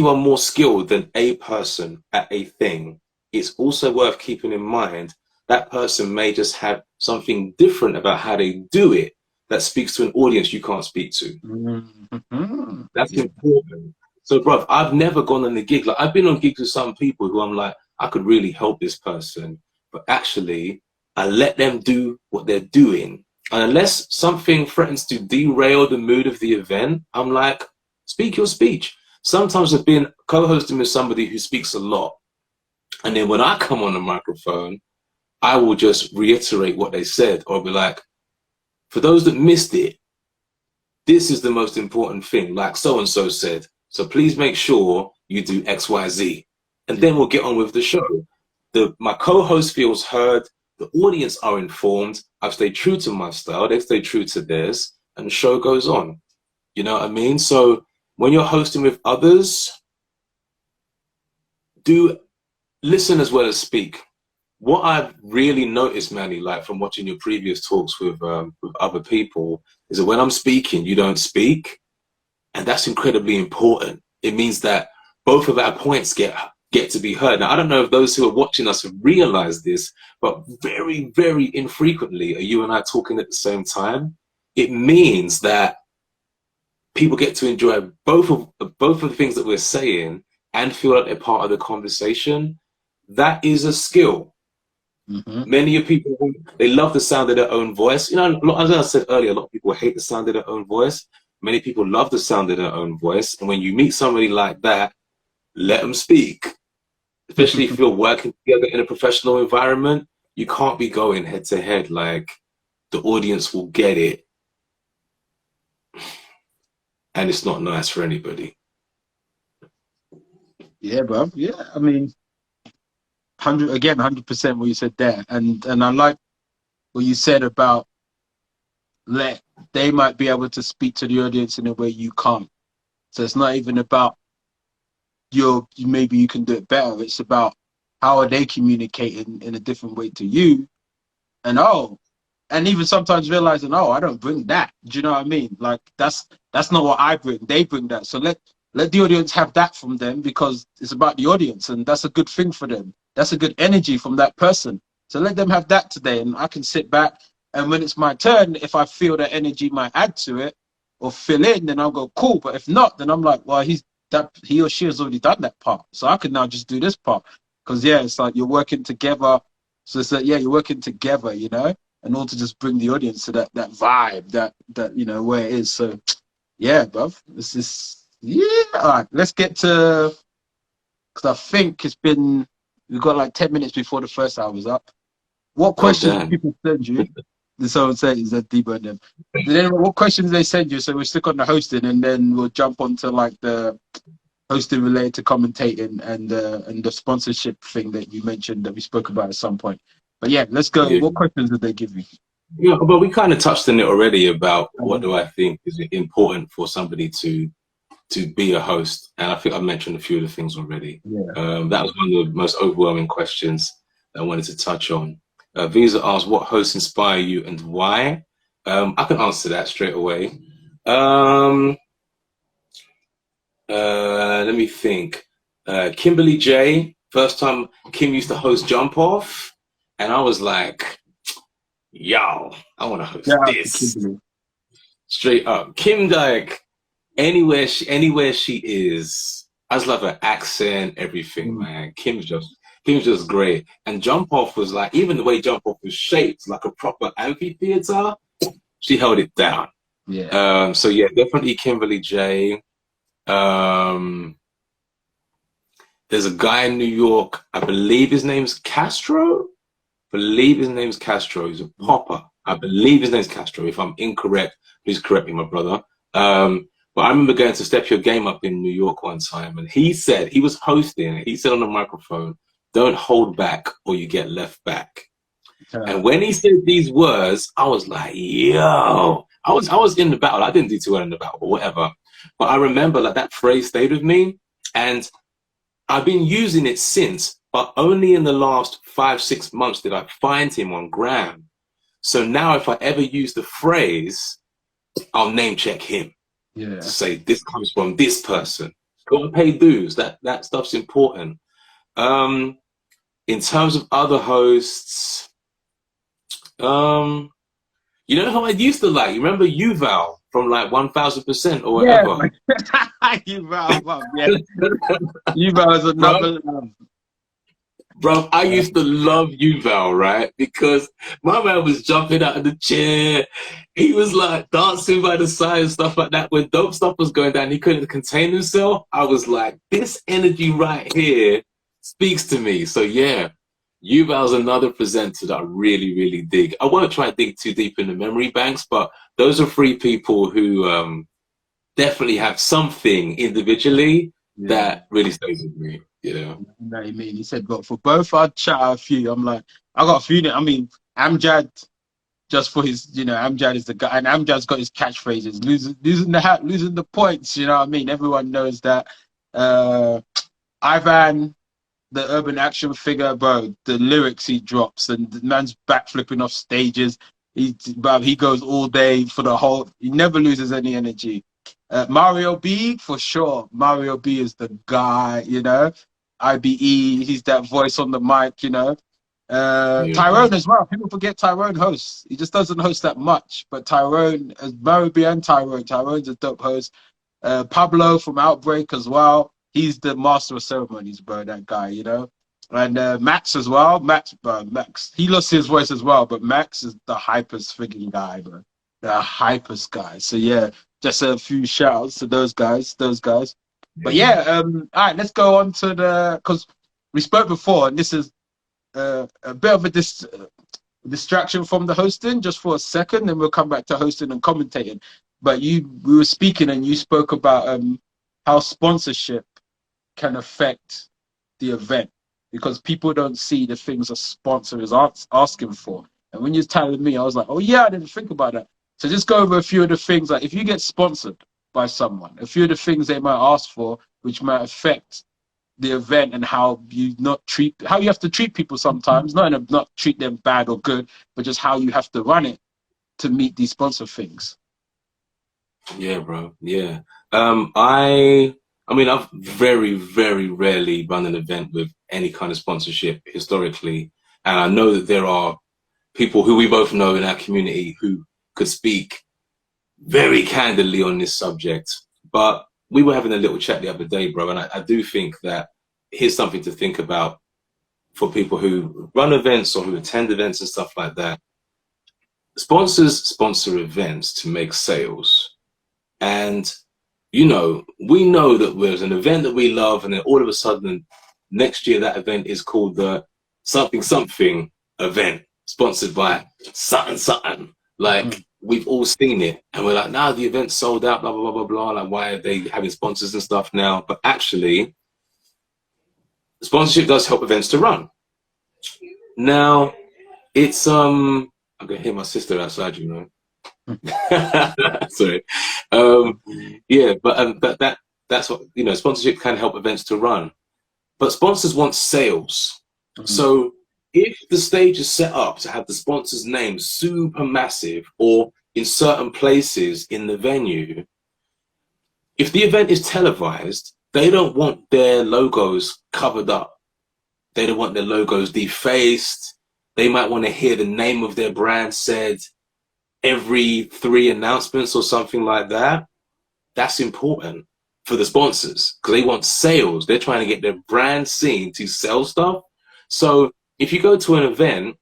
are more skilled than a person at a thing, it's also worth keeping in mind that person may just have something different about how they do it that speaks to an audience you can't speak to. That's important. So, bro, I've never gone on a gig. Like, I've been on gigs with some people who I'm like, I could really help this person, but actually, I let them do what they're doing. And unless something threatens to derail the mood of the event, I'm like, speak your speech. Sometimes I've been co-hosting with somebody who speaks a lot. And then when I come on the microphone, I will just reiterate what they said, or be like, for those that missed it, this is the most important thing, like so-and-so said. So please make sure you do X, Y, Z. And then we'll get on with the show. My co-host feels heard. The audience are informed. I've stayed true to my style. They've stayed true to theirs. And the show goes on. You know what I mean? So when you're hosting with others, do listen as well as speak. What I've really noticed, Manny, like from watching your previous talks with other people, is that when I'm speaking, you don't speak. And that's incredibly important. It means that both of our points get to be heard. Now, I don't know if those who are watching us have realized this, but very, very infrequently are you and I talking at the same time. It means that people get to enjoy both of the things that we're saying and feel like they're part of the conversation. That is a skill. Many of people, they love the sound of their own voice. You know, as I said earlier, a lot of people hate the sound of their own voice. Many people love the sound of their own voice. And when you meet somebody like that, let them speak. Especially if you're working together in a professional environment, you can't be going head to head. Like, the audience will get it. And it's not nice for anybody. Yeah, bro. Yeah, I mean, 100% what you said there. And I like what you said about they might be able to speak to the audience in a way you can't. So it's not even about maybe you can do it better. It's about how are they communicating in a different way to you. And even sometimes realizing, I don't bring that. Do you know what I mean? Like, that's not what I bring. They bring that. So let the audience have that from them, because it's about the audience, and that's a good thing for them. That's a good energy from that person. So let them have that today, and I can sit back, and when it's my turn, if I feel that energy might add to it or fill in, then I'll go, cool. But if not, then I'm like, well, he or she has already done that part. So I can now just do this part. Because, yeah, it's like you're working together. So it's like, yeah, you're working together, you know, in order to just bring the audience to that vibe, that you know, where it is. So, yeah, bruv, this is, yeah. All right, let's get to, because I think we've got like 10 minutes before the first hour's up. What questions do people send you? Someone said, is that deeper than them? What questions they send you? So we'll stick on the hosting, and then we'll jump onto like the hosting related to commentating and the sponsorship thing that you mentioned that we spoke about at some point. But yeah, let's go. Yeah. What questions did they give you? Yeah, but we kind of touched on it already about what do I think is important for somebody to be a host, and I think I mentioned a few of the things already. Yeah. That was one of the most overwhelming questions that I wanted to touch on. Visa asked, what hosts inspire you and why? I can answer that straight away. Let me think. Kimberly J, first time Kim used to host Jump Off, and I was like, yo, I want to host Yeah, this. Straight up. Kim, like, anywhere she is, I just love her accent, everything, man. Kim's just great. And Jump Off was like, even the way Jump Off was shaped, like a proper amphitheater, she held it down. Yeah. So yeah, definitely Kimberly J. There's a guy in New York, I believe his name's Castro. He's a popper. I believe his name's Castro. If I'm incorrect, please correct me, my brother. But I remember going to Step Your Game Up in New York one time, and he said, he was hosting, he said on the microphone, don't hold back or you get left back. And when he said these words, I was like, yo, I was in the battle. I didn't do too well in the battle, but whatever. But I remember like that phrase stayed with me, and I've been using it since, but only in the last 5-6 months did I find him on Gram. So now if I ever use the phrase, I'll name check him. Yeah. To say this comes from this person. Got to pay dues. That stuff's important. In terms of other hosts, you know who I used to like? You remember Yuval from like 1000% or whatever? Yeah. Yuval, yeah. Yuval is another. Bro, I used to love Yuval, right? Because my man was jumping out of the chair. He was like dancing by the side and stuff like that. When dope stuff was going down, he couldn't contain himself. I was like, this energy right here speaks to me. So yeah, Yuval's another presenter that I really, really dig. I won't try to dig too deep in the memory banks, but those are 3 people who definitely have something individually that really stays with me. You know what you mean? He said, but for both, I'd shout out a few. I'm like, I got a few. I mean, Amjad, just for his, Amjad is the guy, and Amjad's got his catchphrases: losing the hat, losing the points. You know what I mean? Everyone knows that. Ivan, the urban action figure, bro. The lyrics he drops, and the man's backflipping off stages. He goes all day for the whole. He never loses any energy. Mario B, for sure. Mario B is the guy, IBE, he's that voice on the mic, Tyrone as well. People forget Tyrone hosts. He just doesn't host that much. But Tyrone, as Mario B and Tyrone's a dope host. Pablo from Outbreak as well. He's the master of ceremonies, bro, that guy, And Max as well. Max, he lost his voice as well, but Max is the hypest freaking guy, bro. The hypest guy. So yeah, just a few shouts to those guys. But yeah, all right, let's go on to because we spoke before, and this is a bit of a distraction from the hosting just for a second, then we'll come back to hosting and commentating. But we were speaking and you spoke about how sponsorship can affect the event, because people don't see the things a sponsor is asking for. And when you're telling me, I was like, oh yeah, I didn't think about that. So just go over a few of the things, like if you get sponsored by someone, a few of the things they might ask for, which might affect the event and how you have to treat people sometimes, not treat them bad or good, but just how you have to run it to meet these sponsor things. Yeah, bro. Yeah. I mean, I've very, very rarely run an event with any kind of sponsorship historically. And I know that there are people who we both know in our community who could speak very candidly on this subject. But we were having a little chat the other day, bro, and I do think that here's something to think about for people who run events or who attend events and stuff like that. Sponsors sponsor events to make sales. And, we know that there's an event that we love, and then all of a sudden, next year that event is called the something event, sponsored by something. Like, we've all seen it, and we're like, nah, the event's sold out, blah, blah, blah, blah, blah. Like, why are they having sponsors and stuff now? But actually, sponsorship does help events to run. Now, it's I can hear my sister outside, you know. Sorry. Yeah, but that's what, you know, sponsorship can help events to run. But sponsors want sales. So if the stage is set up to have the sponsor's name super massive or in certain places in the venue, if the event is televised, they don't want their logos covered up. They don't want their logos defaced. They might want to hear the name of their brand said every 3 announcements or something like that. That's important for the sponsors because they want sales. They're trying to get their brand seen to sell stuff. So if you go to an event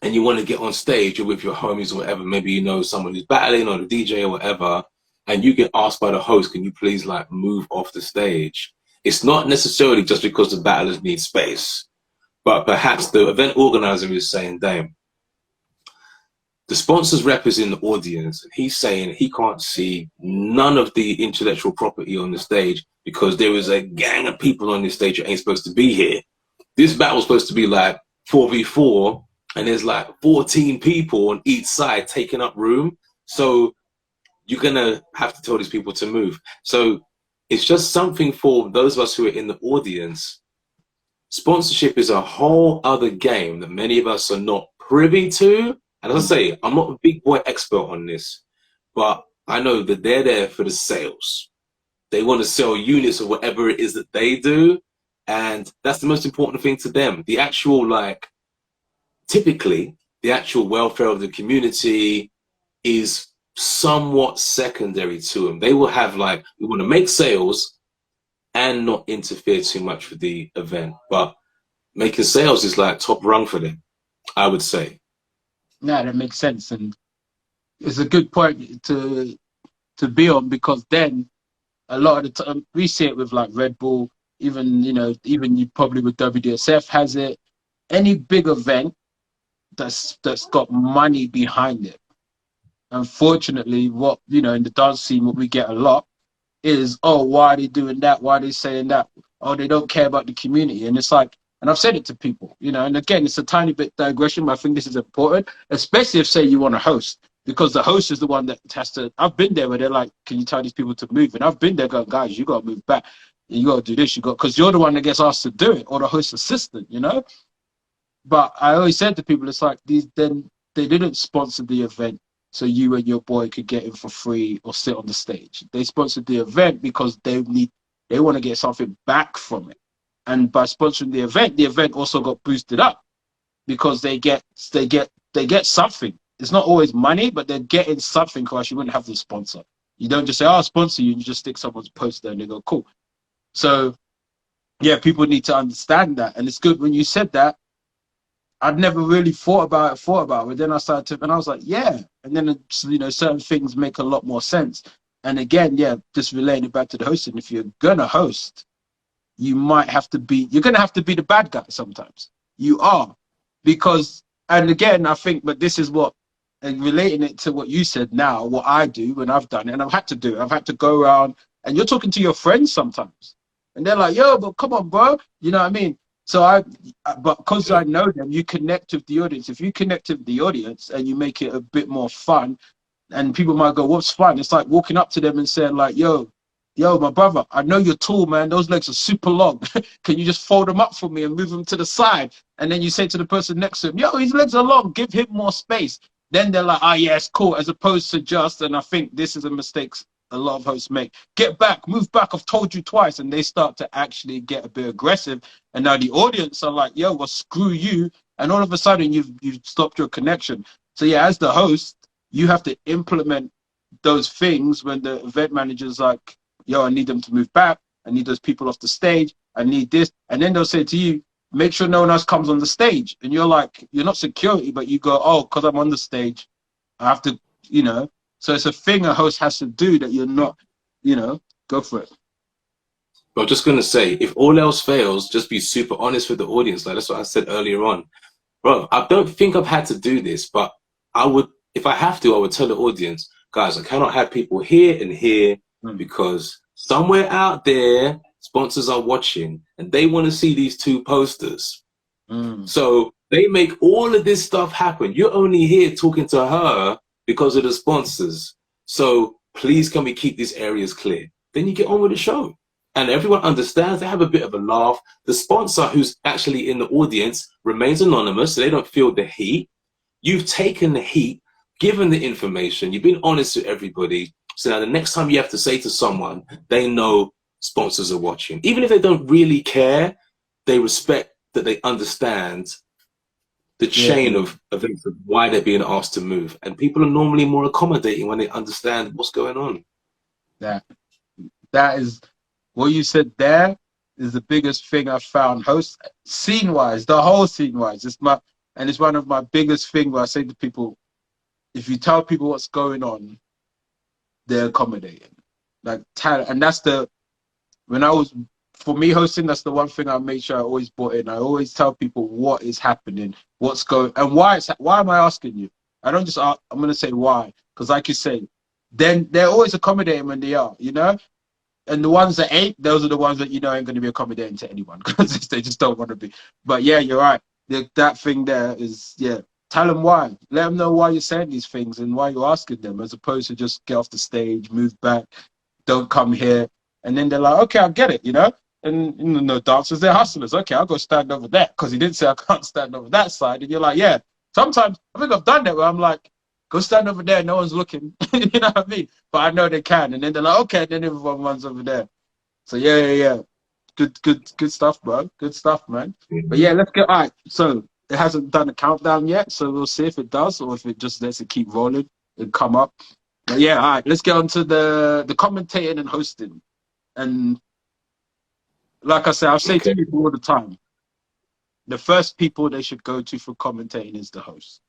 and you want to get on stage or with your homies or whatever, maybe you know someone who's battling or the DJ or whatever, and you get asked by the host, can you please like move off the stage? It's not necessarily just because the battlers need space, but perhaps the event organizer is saying, damn, the sponsor's rep is in the audience, and he's saying he can't see none of the intellectual property on the stage because there is a gang of people on this stage that ain't supposed to be here. This battle's supposed to be like 4v4, and there's like 14 people on each side taking up room. So you're gonna have to tell these people to move. So it's just something for those of us who are in the audience. Sponsorship is a whole other game that many of us are not privy to. And as I say, I'm not a big boy expert on this, but I know that they're there for the sales. They want to sell units of whatever it is that they do. And that's the most important thing to them. The actual, like, typically, the actual welfare of the community is somewhat secondary to them. They will have, like, we want to make sales and not interfere too much with the event. But making sales is like top rung for them, I would say. Yeah, that makes sense, and it's a good point to be on, because then a lot of the time we see it with like Red Bull, even even you probably with WDSF has it. Any big event that's got money behind it. Unfortunately, what in the dance scene, what we get a lot is, oh, why are they doing that? Why are they saying that? Oh, they don't care about the community, and it's like. And I've said it to people, and again, it's a tiny bit digression, but I think this is important, especially if, say, you want to host, because the host is the one that has to. I've been there where they're like, can you tell these people to move? And I've been there going, guys, you got to move back. You got to do this. Because you're the one that gets asked to do it, or the host assistant, But I always said to people, it's like, then they didn't sponsor the event so you and your boy could get in for free or sit on the stage. They sponsored the event because they want to get something back from it. And by sponsoring the event also got boosted up because they get something. It's not always money, but they're getting something, because you wouldn't have the sponsor. You don't just say, oh, I'll sponsor you, and you just stick someone's post there and they go, cool. So yeah, people need to understand that. And it's good when you said that. I'd never really thought about it, but then I started to, and I was like, yeah. And then certain things make a lot more sense. And again, yeah, just relating it back to the hosting, if you're gonna host, you're going to have to be the bad guy sometimes. You are. Because, and again, I think, but this is what, and relating it to what you said now, what I do when I've done it, and I've had to do it. I've had to go around, and you're talking to your friends sometimes. And they're like, yo, but come on, bro. You know what I mean? So but because I know them, you connect with the audience. If you connect with the audience and you make it a bit more fun, and people might go, what's fun? It's like walking up to them and saying like, yo, my brother, I know you're tall, man. Those legs are super long. Can you just fold them up for me and move them to the side? And then you say to the person next to him, yo, his legs are long. Give him more space. Then they're like, oh, yeah, it's cool. As opposed to just, and I think this is a mistake a lot of hosts make, get back, move back. I've told you twice. And they start to actually get a bit aggressive. And now the audience are like, yo, well, screw you. And all of a sudden, you've stopped your connection. So yeah, as the host, you have to implement those things when the event manager's like, yo, I need them to move back. I need those people off the stage. I need this. And then they'll say to you, make sure no one else comes on the stage. And you're like, you're not security, but you go, oh, because I'm on the stage, I have to, So it's a thing a host has to do that you're not, go for it. But I'm just going to say, if all else fails, just be super honest with the audience. Like that's what I said earlier on. Bro, I don't think I've had to do this, but I would, if I have to, I would tell the audience, guys, I cannot have people here and here because somewhere out there, sponsors are watching and they want to see these two posters. So They make all of this stuff happen. You're only here talking to her because of the sponsors. So please, can we keep these areas clear? Then you get on with the show. And everyone understands. They have a bit of a laugh. The sponsor who's actually in the audience remains anonymous, so they don't feel the heat. You've taken the heat, given the information. You've been honest with everybody. So now the next time you have to say to someone, they know sponsors are watching. Even if they don't really care, they respect that they understand the chain of events of why they're being asked to move. And people are normally more accommodating when they understand what's going on. That is what you said there is the biggest thing I've found host scene wise, the whole scene wise. It's one of my biggest thing where I say to people, if you tell people what's going on, they're accommodating. Like talent, and that's for me hosting, that's the one thing I make sure I always brought in. I always tell people what is happening, what's going, and why am I asking you? I don't just ask, I'm gonna say why, because like you say, then they're always accommodating when they are, you know. And the ones that ain't, those are the ones that you know ain't going to be accommodating to anyone because they just don't want to be. But yeah, you're right. That thing there is, yeah. Tell them why. Let them know why you're saying these things and why you're asking them, as opposed to just get off the stage, move back, don't come here. And then they're like, okay, I get it, you know? And you know, dancers, they're hustlers. Okay, I'll go stand over there because he didn't say I can't stand over that side. And you're like, yeah. Sometimes, I think I've done that where I'm like, go stand over there, no one's looking. You know what I mean? But I know they can. And then they're like, okay, then everyone runs over there. So yeah. Good stuff, bro. Good stuff, man. But yeah, let's get, all right. So it hasn't done a countdown yet, so we'll see if it does or if it just lets it keep rolling and come up. But yeah, all right, let's get on to the commentating and hosting. And like I say, I'll say to people all the time, the first people they should go to for commentating is the host.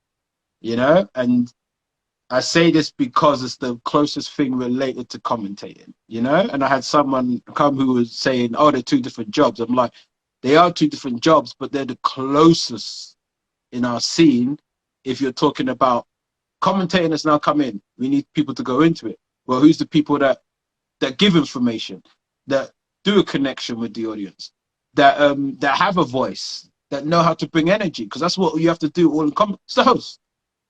You know? And I say this because it's the closest thing related to commentating, you know? And I had someone come who was saying, oh, they're two different jobs. I'm like, they are two different jobs, but they're the closest in our scene. If you're talking about commentating has now come in, we need people to go into it. Well, who's the people that give information, that do a connection with the audience, that have a voice, that know how to bring energy? Because that's what you have to do all in comment. It's the host,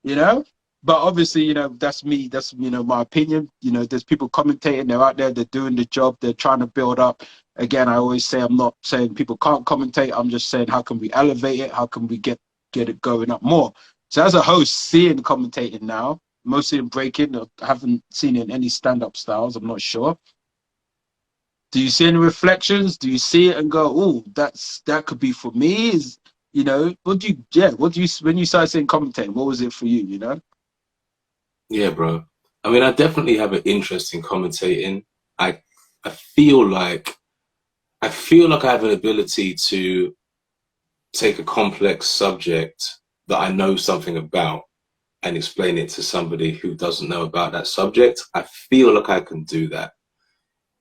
you know? But obviously, you know, that's me. That's, you know, my opinion. You know, there's people commentating. They're out there. They're doing the job. They're trying to build up. Again, I always say I'm not saying people can't commentate. I'm just saying how can we elevate it? How can we get it going up more? So as a host, seeing commentating now, mostly in breaking, I haven't seen it in any stand-up styles. I'm not sure. Do you see any reflections? Do you see it and go, oh, that could be for me? Is, you know, when you started saying commentating, what was it for you, you know? Yeah, bro. I mean, I definitely have an interest in commentating. I feel like I have an ability to take a complex subject that I know something about and explain it to somebody who doesn't know about that subject. I feel like I can do that.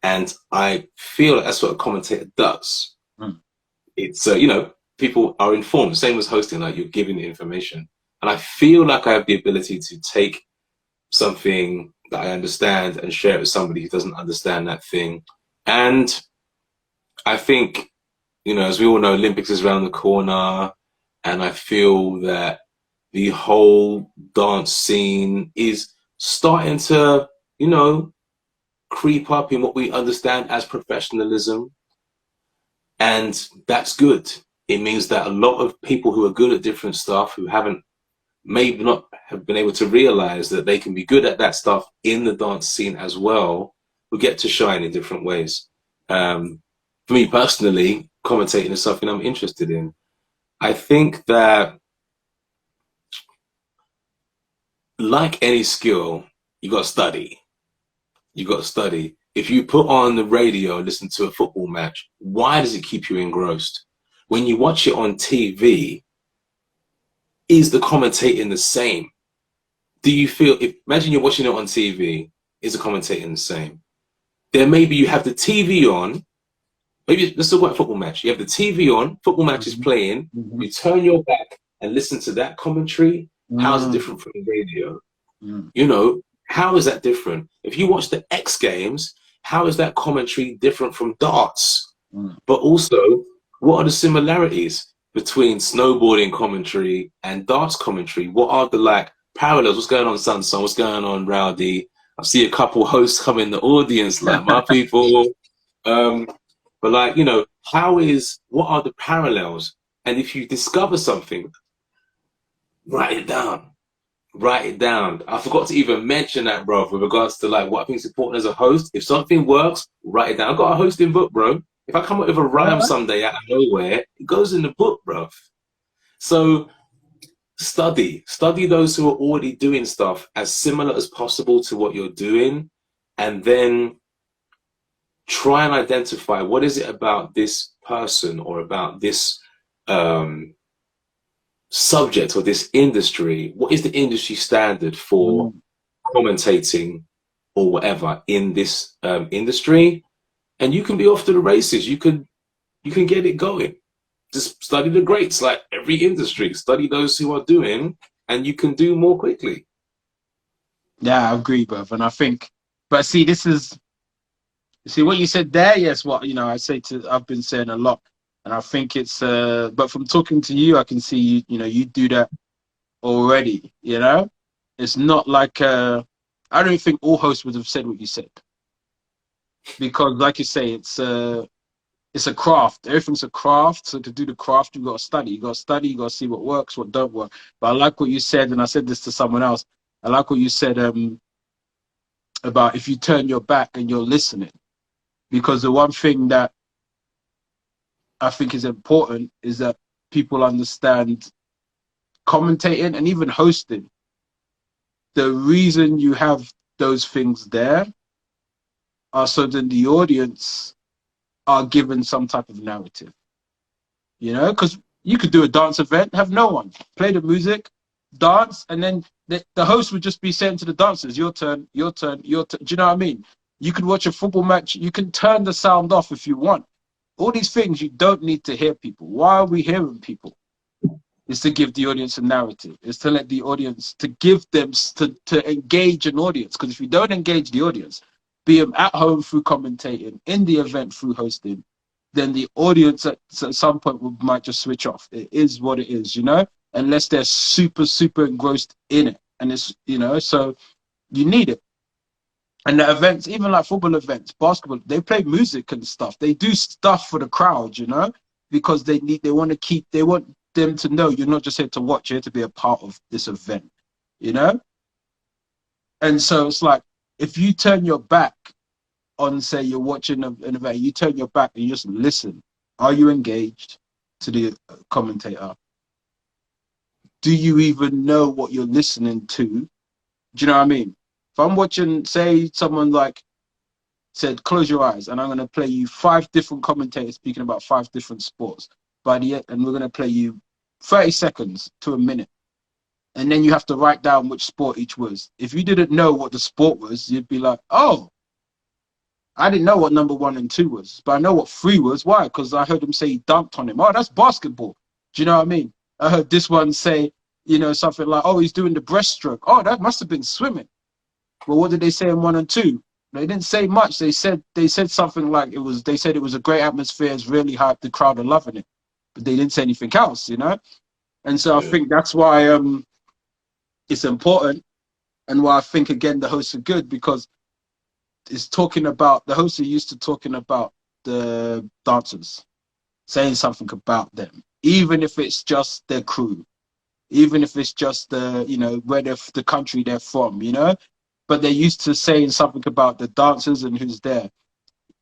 And I feel like that's what a commentator does. It's, you know, people are informed, same as hosting, like you're giving the information. And I feel like I have the ability to take something that I understand and share it with somebody who doesn't understand that thing. And I think, you know, as we all know, Olympics is around the corner, and I feel that the whole dance scene is starting to, you know, creep up in what we understand as professionalism. And that's good. It means that a lot of people who are good at different stuff, who maybe not have been able to realize that they can be good at that stuff in the dance scene as well, will get to shine in different ways. For me personally, commentating is something I'm interested in. I think that, like any skill, you got to study. You got to study. If you put on the radio and listen to a football match, why does it keep you engrossed? When you watch it on TV, is the commentating the same? Do you feel, imagine you're watching it on TV, is the commentating the same? Then maybe you have the TV on, maybe let's talk about a football match. You have the TV on, football match is playing, you turn your back and listen to that commentary. How's it different from the radio? You know, how is that different? If you watch the X Games, how is that commentary different from darts? But also, what are the similarities? between snowboarding commentary and darts commentary? What are the like parallels? What's going on, Sanson? What's going on, Rowdy? I see a couple hosts come in the audience, like my people. But like, you know, what are the parallels? And if you discover something, write it down. Write it down. I forgot to even mention that, bro, with regards to like what I think is important as a host. If something works, write it down. I've got a hosting book, bro. If I come up with a rhyme someday out of nowhere, it goes in the book, bro. So study those who are already doing stuff as similar as possible to what you're doing, and then try and identify what is it about this person or about this subject or this industry. What is the industry standard for commentating or whatever in this industry? And you can be off to the races. You can get it going. Just study the greats, like every industry. Study those who are doing, and you can do more quickly. Yeah, I agree, bruv. And I think, but see, what you said there. Yes, what I've been saying a lot, and I think it's. But from talking to you, I can see you do that already. You know, it's not like I don't think all hosts would have said what you said, because, like you say, it's a craft. Everything's a craft. So to do the craft, you got to study. You got to study. You got to see what works, what don't work. But I like what you said, and I said this to someone else. I like what you said about if you turn your back and you're listening, because the one thing that I think is important is that people understand commentating and even hosting. The reason you have those things there are so that the audience are given some type of narrative. Because you could do a dance event, have no one, play the music, dance, and then the host would just be saying to the dancers, your turn, your turn, your turn. Do you know what I mean? You could watch a football match, you can turn the sound off if you want. All these things, you don't need to hear people. Why are we hearing people? It's to give the audience a narrative. It's to let the audience, to give them, to engage an audience. Because if you don't engage the audience, be them at home through commentating, in the event through hosting, then the audience at some point might just switch off. It is what it is, unless they're super, super engrossed in it. And it's, so you need it. And the events, even like football events, basketball, they play music and stuff. They do stuff for the crowd, because they want them to know you're not just here to watch, you're here to be a part of this event, And so it's like, if you turn your back on, say, you're watching an event, you turn your back and you just listen. Are you engaged to the commentator? Do you even know what you're listening to? Do you know what I mean? If I'm watching, say, someone like said, close your eyes, and I'm going to play you 5 different commentators speaking about 5 different sports. And we're going to play you 30 seconds to a minute. And then you have to write down which sport each was. If you didn't know what the sport was, you'd be like, oh, I didn't know what number 1 and 2 was, but I know what 3 was. Why? Because I heard him say he dunked on him. Oh, that's basketball. Do you know what I mean? I heard this one say, something like, oh, he's doing the breaststroke. Oh, that must have been swimming. Well, what did they say in 1 and 2? They didn't say much. They said something like they said it was a great atmosphere, it's really hyped, the crowd are loving it. But they didn't say anything else, And so I think that's why it's important, and why I think, again, the hosts are good, because it's talking about, the hosts are used to talking about the dancers, saying something about them, even if it's just their crew, even if it's just where the country they're from, but they're used to saying something about the dancers and who's there,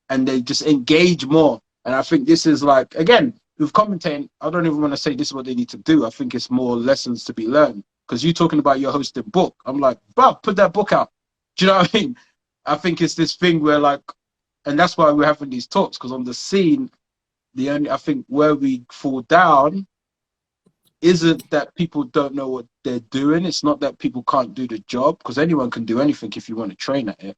and they just engage more. And I think this is like, again, with commentating, I don't even want to say this is what they need to do. I think it's more lessons to be learned, because you're talking about your hosting book. I'm like, bro, put that book out. Do you know what I mean? I think it's this thing where, like, and that's why we're having these talks, because on the scene, I think where we fall down isn't that people don't know what they're doing. It's not that people can't do the job, because anyone can do anything if you want to train at it.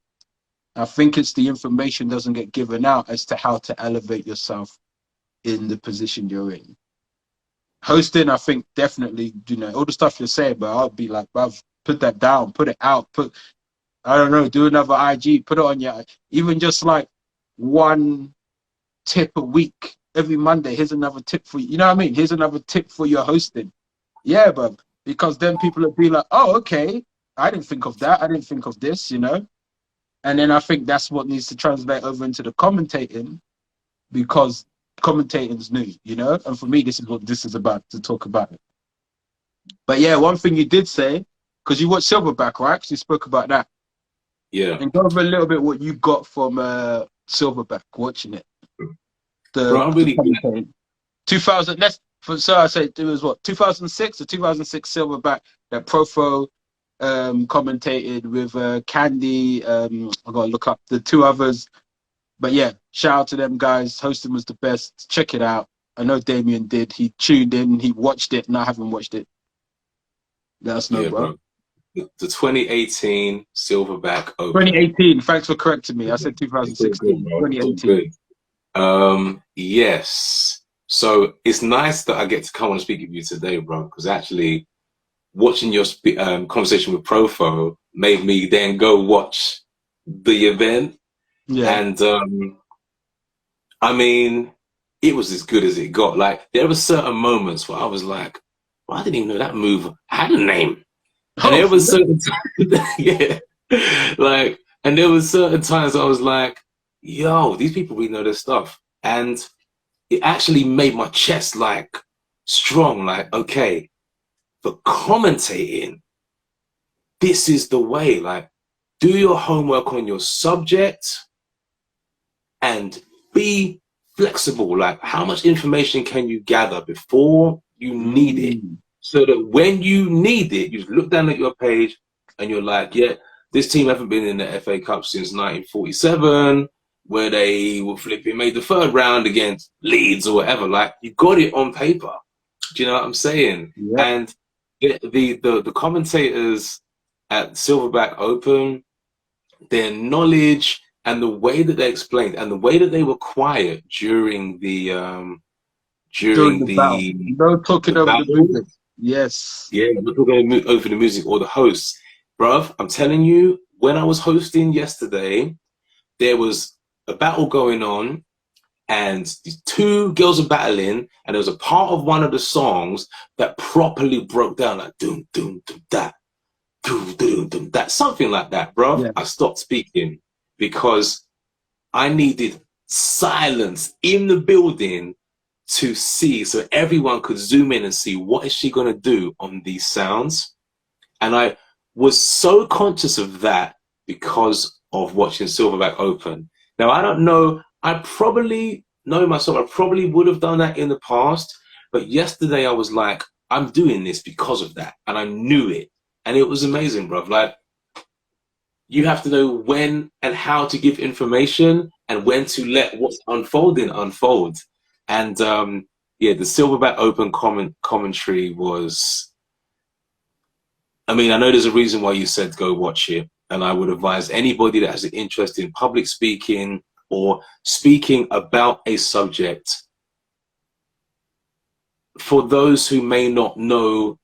I think it's the information doesn't get given out as to how to elevate yourself in the position you're in. Hosting, I think, definitely, all the stuff you're saying, but I'll be like, bruv, put that down, put it out, I don't know, do another IG, put it on your, even just like 1 tip a week every Monday. Here's another tip for you. You know what I mean? Here's another tip for your hosting. Yeah, bro. Because then people will be like, oh, okay, I didn't think of that. I didn't think of this, you know? And then I think that's what needs to translate over into the commentating, because commentating is new, you know? And for me, this is what this is about, to talk about it. But yeah, one thing you did say, because you watched Silverback, right? Because you spoke about that. Yeah. And go over a little bit what you got from Silverback watching it. Bro, I'm really the 2000. So I say it was what, 2006 or 2006 Silverback that Profo commentated with Candy. I gotta look up the two others. But yeah, shout out to them guys. Hosting was the best. Check it out. I know Damien did. He tuned in. He watched it, and I haven't watched it. Let us know, bro. The 2018 Silverback Open. 2018. Thanks for correcting me. I said 2016. 2018. Yes. So it's nice that I get to come on and speak with you today, bro. Because actually, watching your conversation with Profo made me then go watch the event. Yeah. And I mean, it was as good as it got. Like, there were certain moments where I was like, well, I didn't even know that move had a name. And there was certain yeah, like, and there was certain times I was like, yo, these people really know their stuff. And it actually made my chest like strong, like, okay, for commentating, this is the way. Like, do your homework on your subject and be flexible. Like, how much information can you gather before you need it? So that when you need it, you look down at your page and you're like, yeah, this team haven't been in the FA Cup since 1947, where they were flipping, made the third round against Leeds or whatever. Like, you got it on paper. Do you know what I'm saying? Yeah. And the commentators at Silverback Open, their knowledge and the way that they explained and the way that they were quiet during the battle. No talking over the music. Yes. Yeah, we're talking over the music or the hosts. Bruv, I'm telling you, when I was hosting yesterday, there was a battle going on and these two girls were battling, and there was a part of one of the songs that properly broke down, like doom, doom, doom, that, doom, doom, doom, that, something like that, bruv. Yeah. I stopped speaking because I needed silence in the building to see, so everyone could zoom in and see what is she going to do on these sounds. And I was so conscious of that because of watching Silverback Open. Now, I don't know, I probably know myself, I probably would have done that in the past, but yesterday I was like, I'm doing this because of that, and I knew it, and it was amazing, bruv. Like, you have to know when and how to give information and when to let what's unfolding unfold. And yeah, the Silverback Open commentary was, I mean, I know there's a reason why you said go watch it, and I would advise anybody that has an interest in public speaking or speaking about a subject, for those who may not know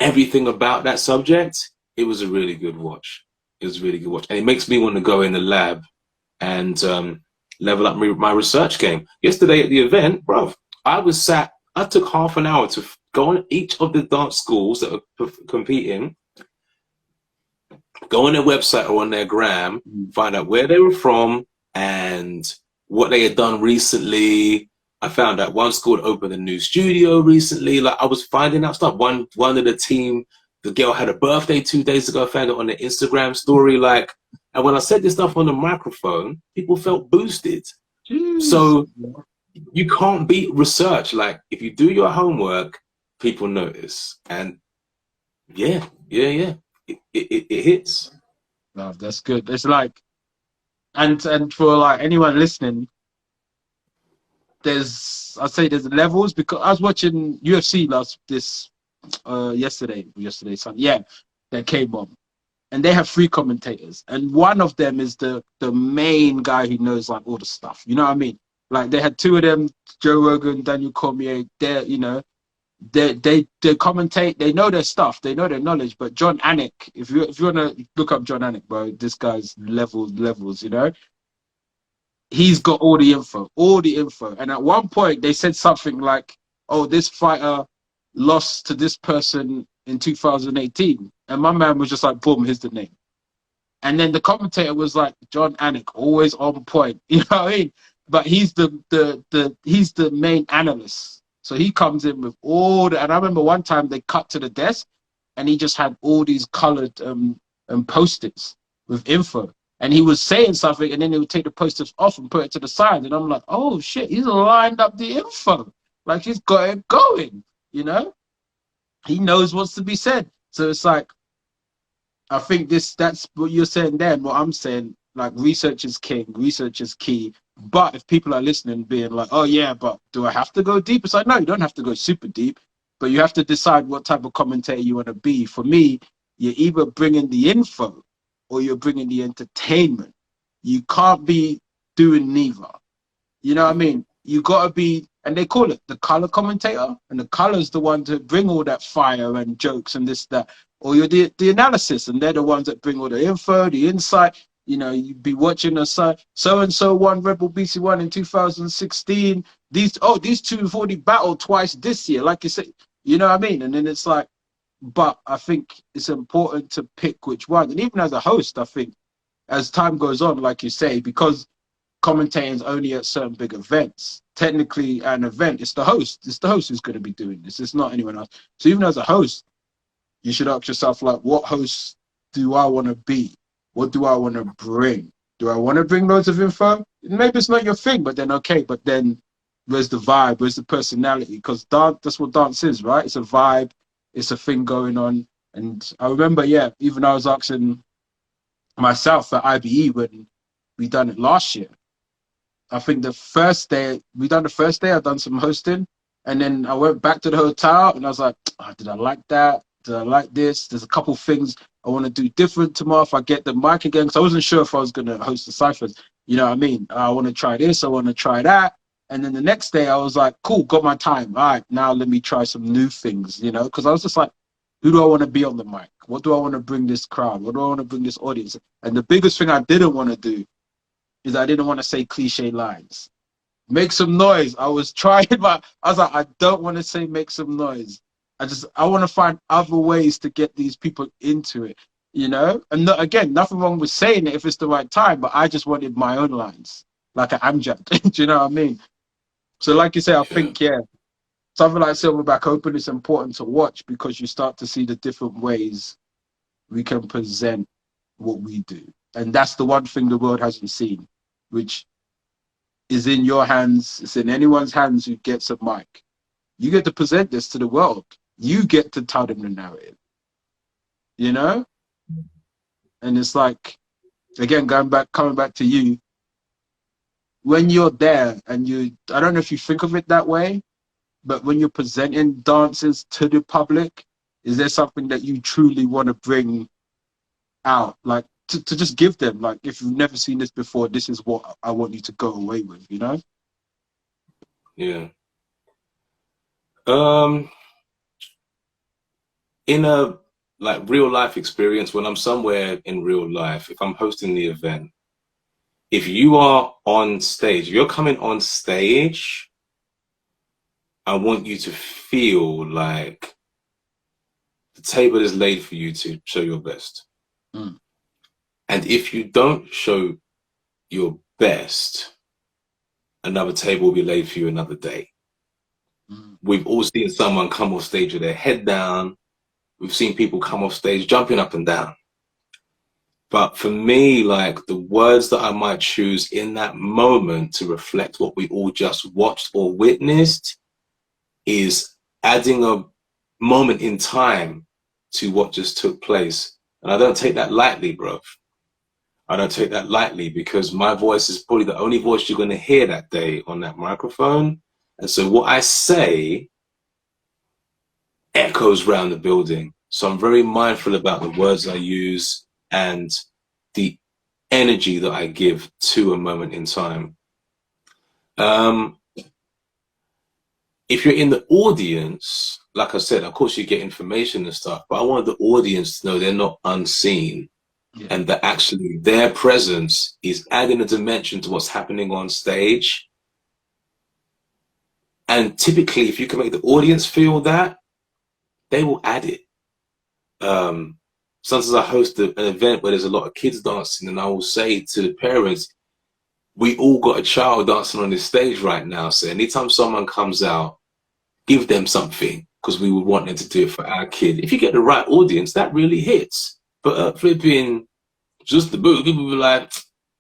everything about that subject, it was a really good watch. It was a really good watch. And it makes me want to go in the lab and level up my research game. Yesterday at the event, bruv, I took half an hour to go on each of the dance schools that are competing, go on their website or on their gram, find out where they were from and what they had done recently. I found out one school had opened a new studio recently. Like, I was finding out stuff. One of the team, the girl had a birthday 2 days ago. I found it on the Instagram story. Like, and when I said this stuff on the microphone, people felt boosted. Jeez. So you can't beat research. Like, if you do your homework, people notice. And yeah. It hits. No, that's good. It's like, and for like anyone listening, I'd say there's levels, because I was watching UFC yesterday, Sunday, yeah, that came on, and they have 3 commentators, and one of them is the main guy who knows like all the stuff. You know what I mean? Like, they had 2 of them, Joe Rogan, Daniel Cormier. They're, you know, they commentate. They know their stuff. They know their knowledge. But John Anik, if you want to look up John Anik, bro, this guy's levels. You know. he's got all the info. And at one point they said something like, "Oh, this fighter lost to this person in 2018," and my man was just like, "Boom, here's the name." And then the commentator was like, "John Anik, always on point," you know what I mean? But he's he's the main analyst, so he comes in with all the. And I remember one time they cut to the desk, and he just had all these colored post-its with info. And he was saying something, and then he would take the post-its off and put it to the side. And I'm like, oh shit, he's lined up the info. Like he's got it going, you know? He knows what's to be said. So it's like, I think that's what you're saying there, and what I'm saying, like research is king, research is key. But if people are listening, being like, oh yeah, but do I have to go deep? It's like, no, you don't have to go super deep, but you have to decide what type of commentator you want to be. For me, you're either bringing the info or you're bringing the entertainment. You can't be doing neither. You know what I mean? You gotta be, and they call it the color commentator, and the color's the one to bring all that fire and jokes and this, that. Or you're the analysis, and they're the ones that bring all the info, the insight. You know, you'd be watching a so and so won Rebel BC1 in 2016. These two have already battled twice this year, like you said. You know what I mean? And then it's like, but I think it's important to pick which one. And even as a host, I think as time goes on, like you say, because commentating is only at certain big events, technically an event, it's the host. It's the host who's going to be doing this. It's not anyone else. So even as a host, you should ask yourself, like, what host do I want to be? What do I want to bring? Do I want to bring loads of info? Maybe it's not your thing, but then okay, but then where's the vibe? Where's the personality? Because dance, that's what dance is, right? It's a vibe. It's a thing going on. And I remember, yeah, even I was asking myself at IBE when we done it last year. I think the first day, I done some hosting. And then I went back to the hotel and I was like, oh, did I like that? Did I like this? There's a couple things I want to do different tomorrow if I get the mic again. Because I wasn't sure if I was going to host the ciphers. You know what I mean? I want to try this. I want to try that. And then the next day I was like, cool, got my time. All right, now let me try some new things, you know? Because I was just like, who do I want to be on the mic? What do I want to bring this crowd? What do I want to bring this audience? And the biggest thing I didn't want to do is I didn't want to say cliche lines. Make some noise. I was trying, but I was like, I don't want to say make some noise. I want to find other ways to get these people into it, you know? And no, again, nothing wrong with saying it if it's the right time, but I just wanted my own lines, like an Amjad. Do you know what I mean? So like you say, I think, yeah, something like Silverback Open is important to watch because you start to see the different ways we can present what we do. And that's the one thing the world hasn't seen, which is in your hands. It's in anyone's hands who gets a mic. You get to present this to the world. You get to tell them the narrative, you know? And it's like, again, coming back to you, when you're there and I don't know if you think of it that way, but when you're presenting dances to the public, is there something that you truly want to bring out? Like to just give them, like, if you've never seen this before, this is what I want you to go away with, you know? Yeah. In a like real life experience, when I'm somewhere in real life, if I'm hosting the event, if you are on stage, if you're coming on stage, I want you to feel like the table is laid for you to show your best. Mm. And if you don't show your best, another table will be laid for you another day. Mm. We've all seen someone come off stage with their head down. We've seen people come off stage jumping up and down. But for me, like, the words that I might choose in that moment to reflect what we all just watched or witnessed is adding a moment in time to what just took place. And I don't take that lightly, bro. I don't take that lightly because my voice is probably the only voice you're going to hear that day on that microphone. And so what I say echoes around the building. So I'm very mindful about the words I use and the energy that I give to a moment in time. If you're in the audience, like I said, of course you get information and stuff, but I want the audience to know they're not unseen. Yeah. and that actually their presence is adding a dimension to what's happening on stage. And typically, if you can make the audience feel that, they will add it. Sometimes I host an event where there's a lot of kids dancing, and I will say to the parents, we all got a child dancing on this stage right now. So anytime someone comes out, give them something, because we would want them to do it for our kid. If you get the right audience, that really hits. But flipping just the boot, people be like,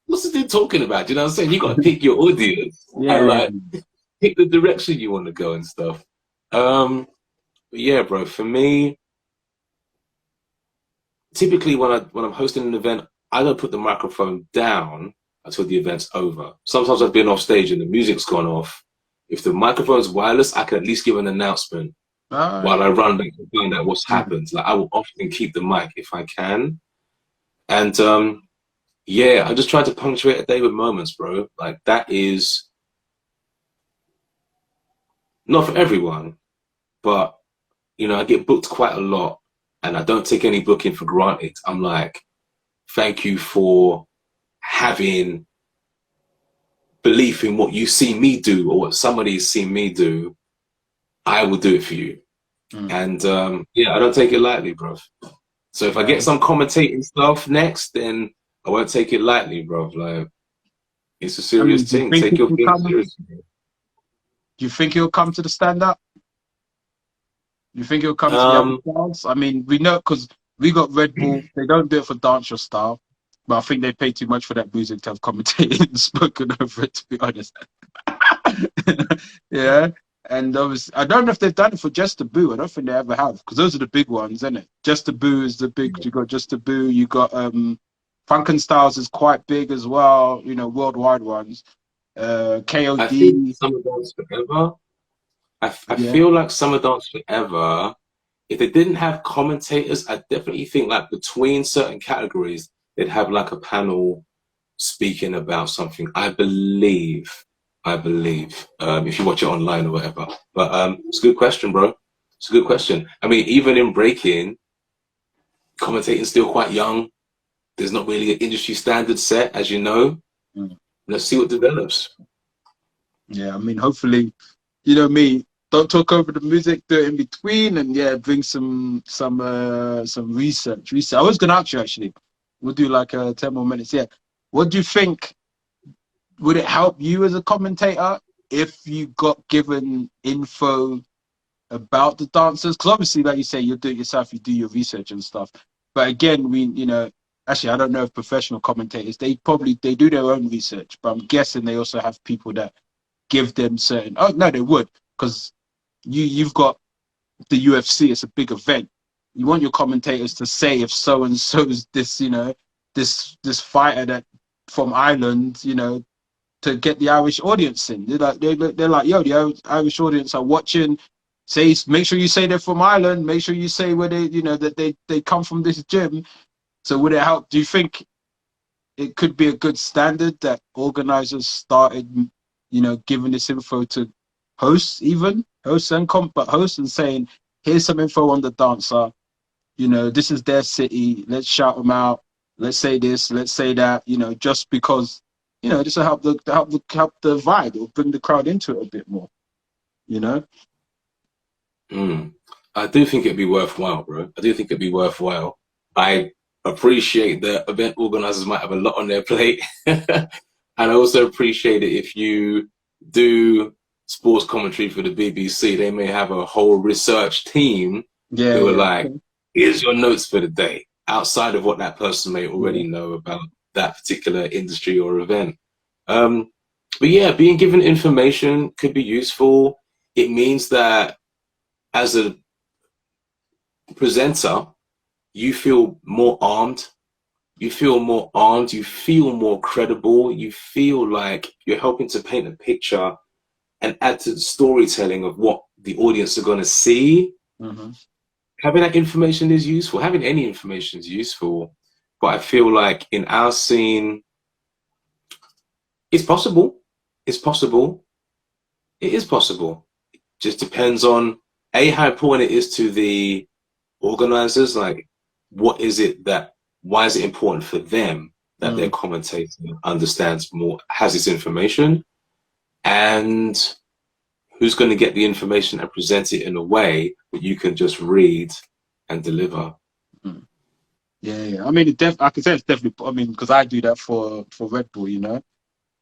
what's this dude talking about? You know what I'm saying? You got to pick your audience and like pick the direction you want to go and stuff. But yeah, bro, for me, typically when I'm hosting an event, I don't put the microphone down until the event's over. Sometimes I've been off stage and the music's gone off. If the microphone's wireless, I can at least give an announcement while I run back and find out what's happened. Like I will often keep the mic if I can. And yeah, I just try to punctuate a day with moments, bro. Like that is not for everyone, but you know, I get booked quite a lot and I don't take any booking for granted. I'm like, thank you for having belief in what you see me do or what somebody's seen me do. I will do it for you. And yeah, I don't take it lightly, bro. So if I get some commentating stuff next, then I won't take it lightly, bro. Like, it's a serious thing. Take your thing seriously. Do you think he'll come to the stand-up? You think he'll come to the other styles? I mean, we know because we got Red Bull. They don't do it for dance your style, but I think they pay too much for that music to have commentated and spoken over it, to be honest. Yeah. And obviously, I don't know if they've done it for Just a Boo. I don't think they ever have, because those are the big ones, isn't it? Just a Boo is the big. You got Just a Boo. You got Funkenstyles is quite big as well. You know, worldwide ones. KOD. I think Summer Dance Forever. I feel like Summer Dance Forever, if they didn't have commentators, I definitely think like between certain categories, they'd have like a panel speaking about something. I believe, if you watch it online or whatever. But it's a good question, bro. It's a good question. I mean, even in breaking, commentating's still quite young. There's not really an industry standard set, as you know. Let's see what develops. Yeah, I mean, hopefully, you know me, don't talk over the music, do it in between, and yeah, bring some research. I was gonna ask you actually. We'll do like 10 more minutes. Yeah. What do you think? Would it help you as a commentator if you got given info about the dancers? Because obviously, like you say, you'll do it yourself, you do your research and stuff. But again, you know, actually, I don't know if professional commentators, they do their own research, but I'm guessing they also have people that give them certain, oh no, they would, because you've got the UFC, it's a big event. You want your commentators to say if so and so's this, you know, this fighter that from Ireland, you know, to get the Irish audience in. They're like, yo, the Irish audience are watching. Make sure you say they're from Ireland. Make sure you say where they, you know, that they come from this gym. So would it help? Do you think it could be a good standard that organizers started, you know, giving this info to hosts and saying, here's some info on the dancer. You know, this is their city. Let's shout them out. Let's say this. Let's say that. You know, just because, you know, just to help the vibe or bring the crowd into it a bit more. You know. I do think it'd be worthwhile, bro. I do think it'd be worthwhile. I appreciate that event organizers might have a lot on their plate, and I also appreciate it if you do sports commentary for the BBC. They may have a whole research team who are like, here's your notes for the day, outside of what that person may already know about that particular industry or event. But yeah, being given information could be useful. It means that as a presenter, you feel more armed. You feel more armed. You feel more credible. You feel like you're helping to paint a picture and add to the storytelling of what the audience are going to see. Having that information is useful. Having any information is useful. But I feel like in our scene, it's possible. It's possible. It is possible. It just depends on how important it is to the organizers. Like, what is it that why is it important for them that their commentator understands more, has this information, and who's going to get the information and present it in a way that you can just read and deliver. Yeah. I mean, I can say it's definitely. I mean, because I do that for Red Bull, you know.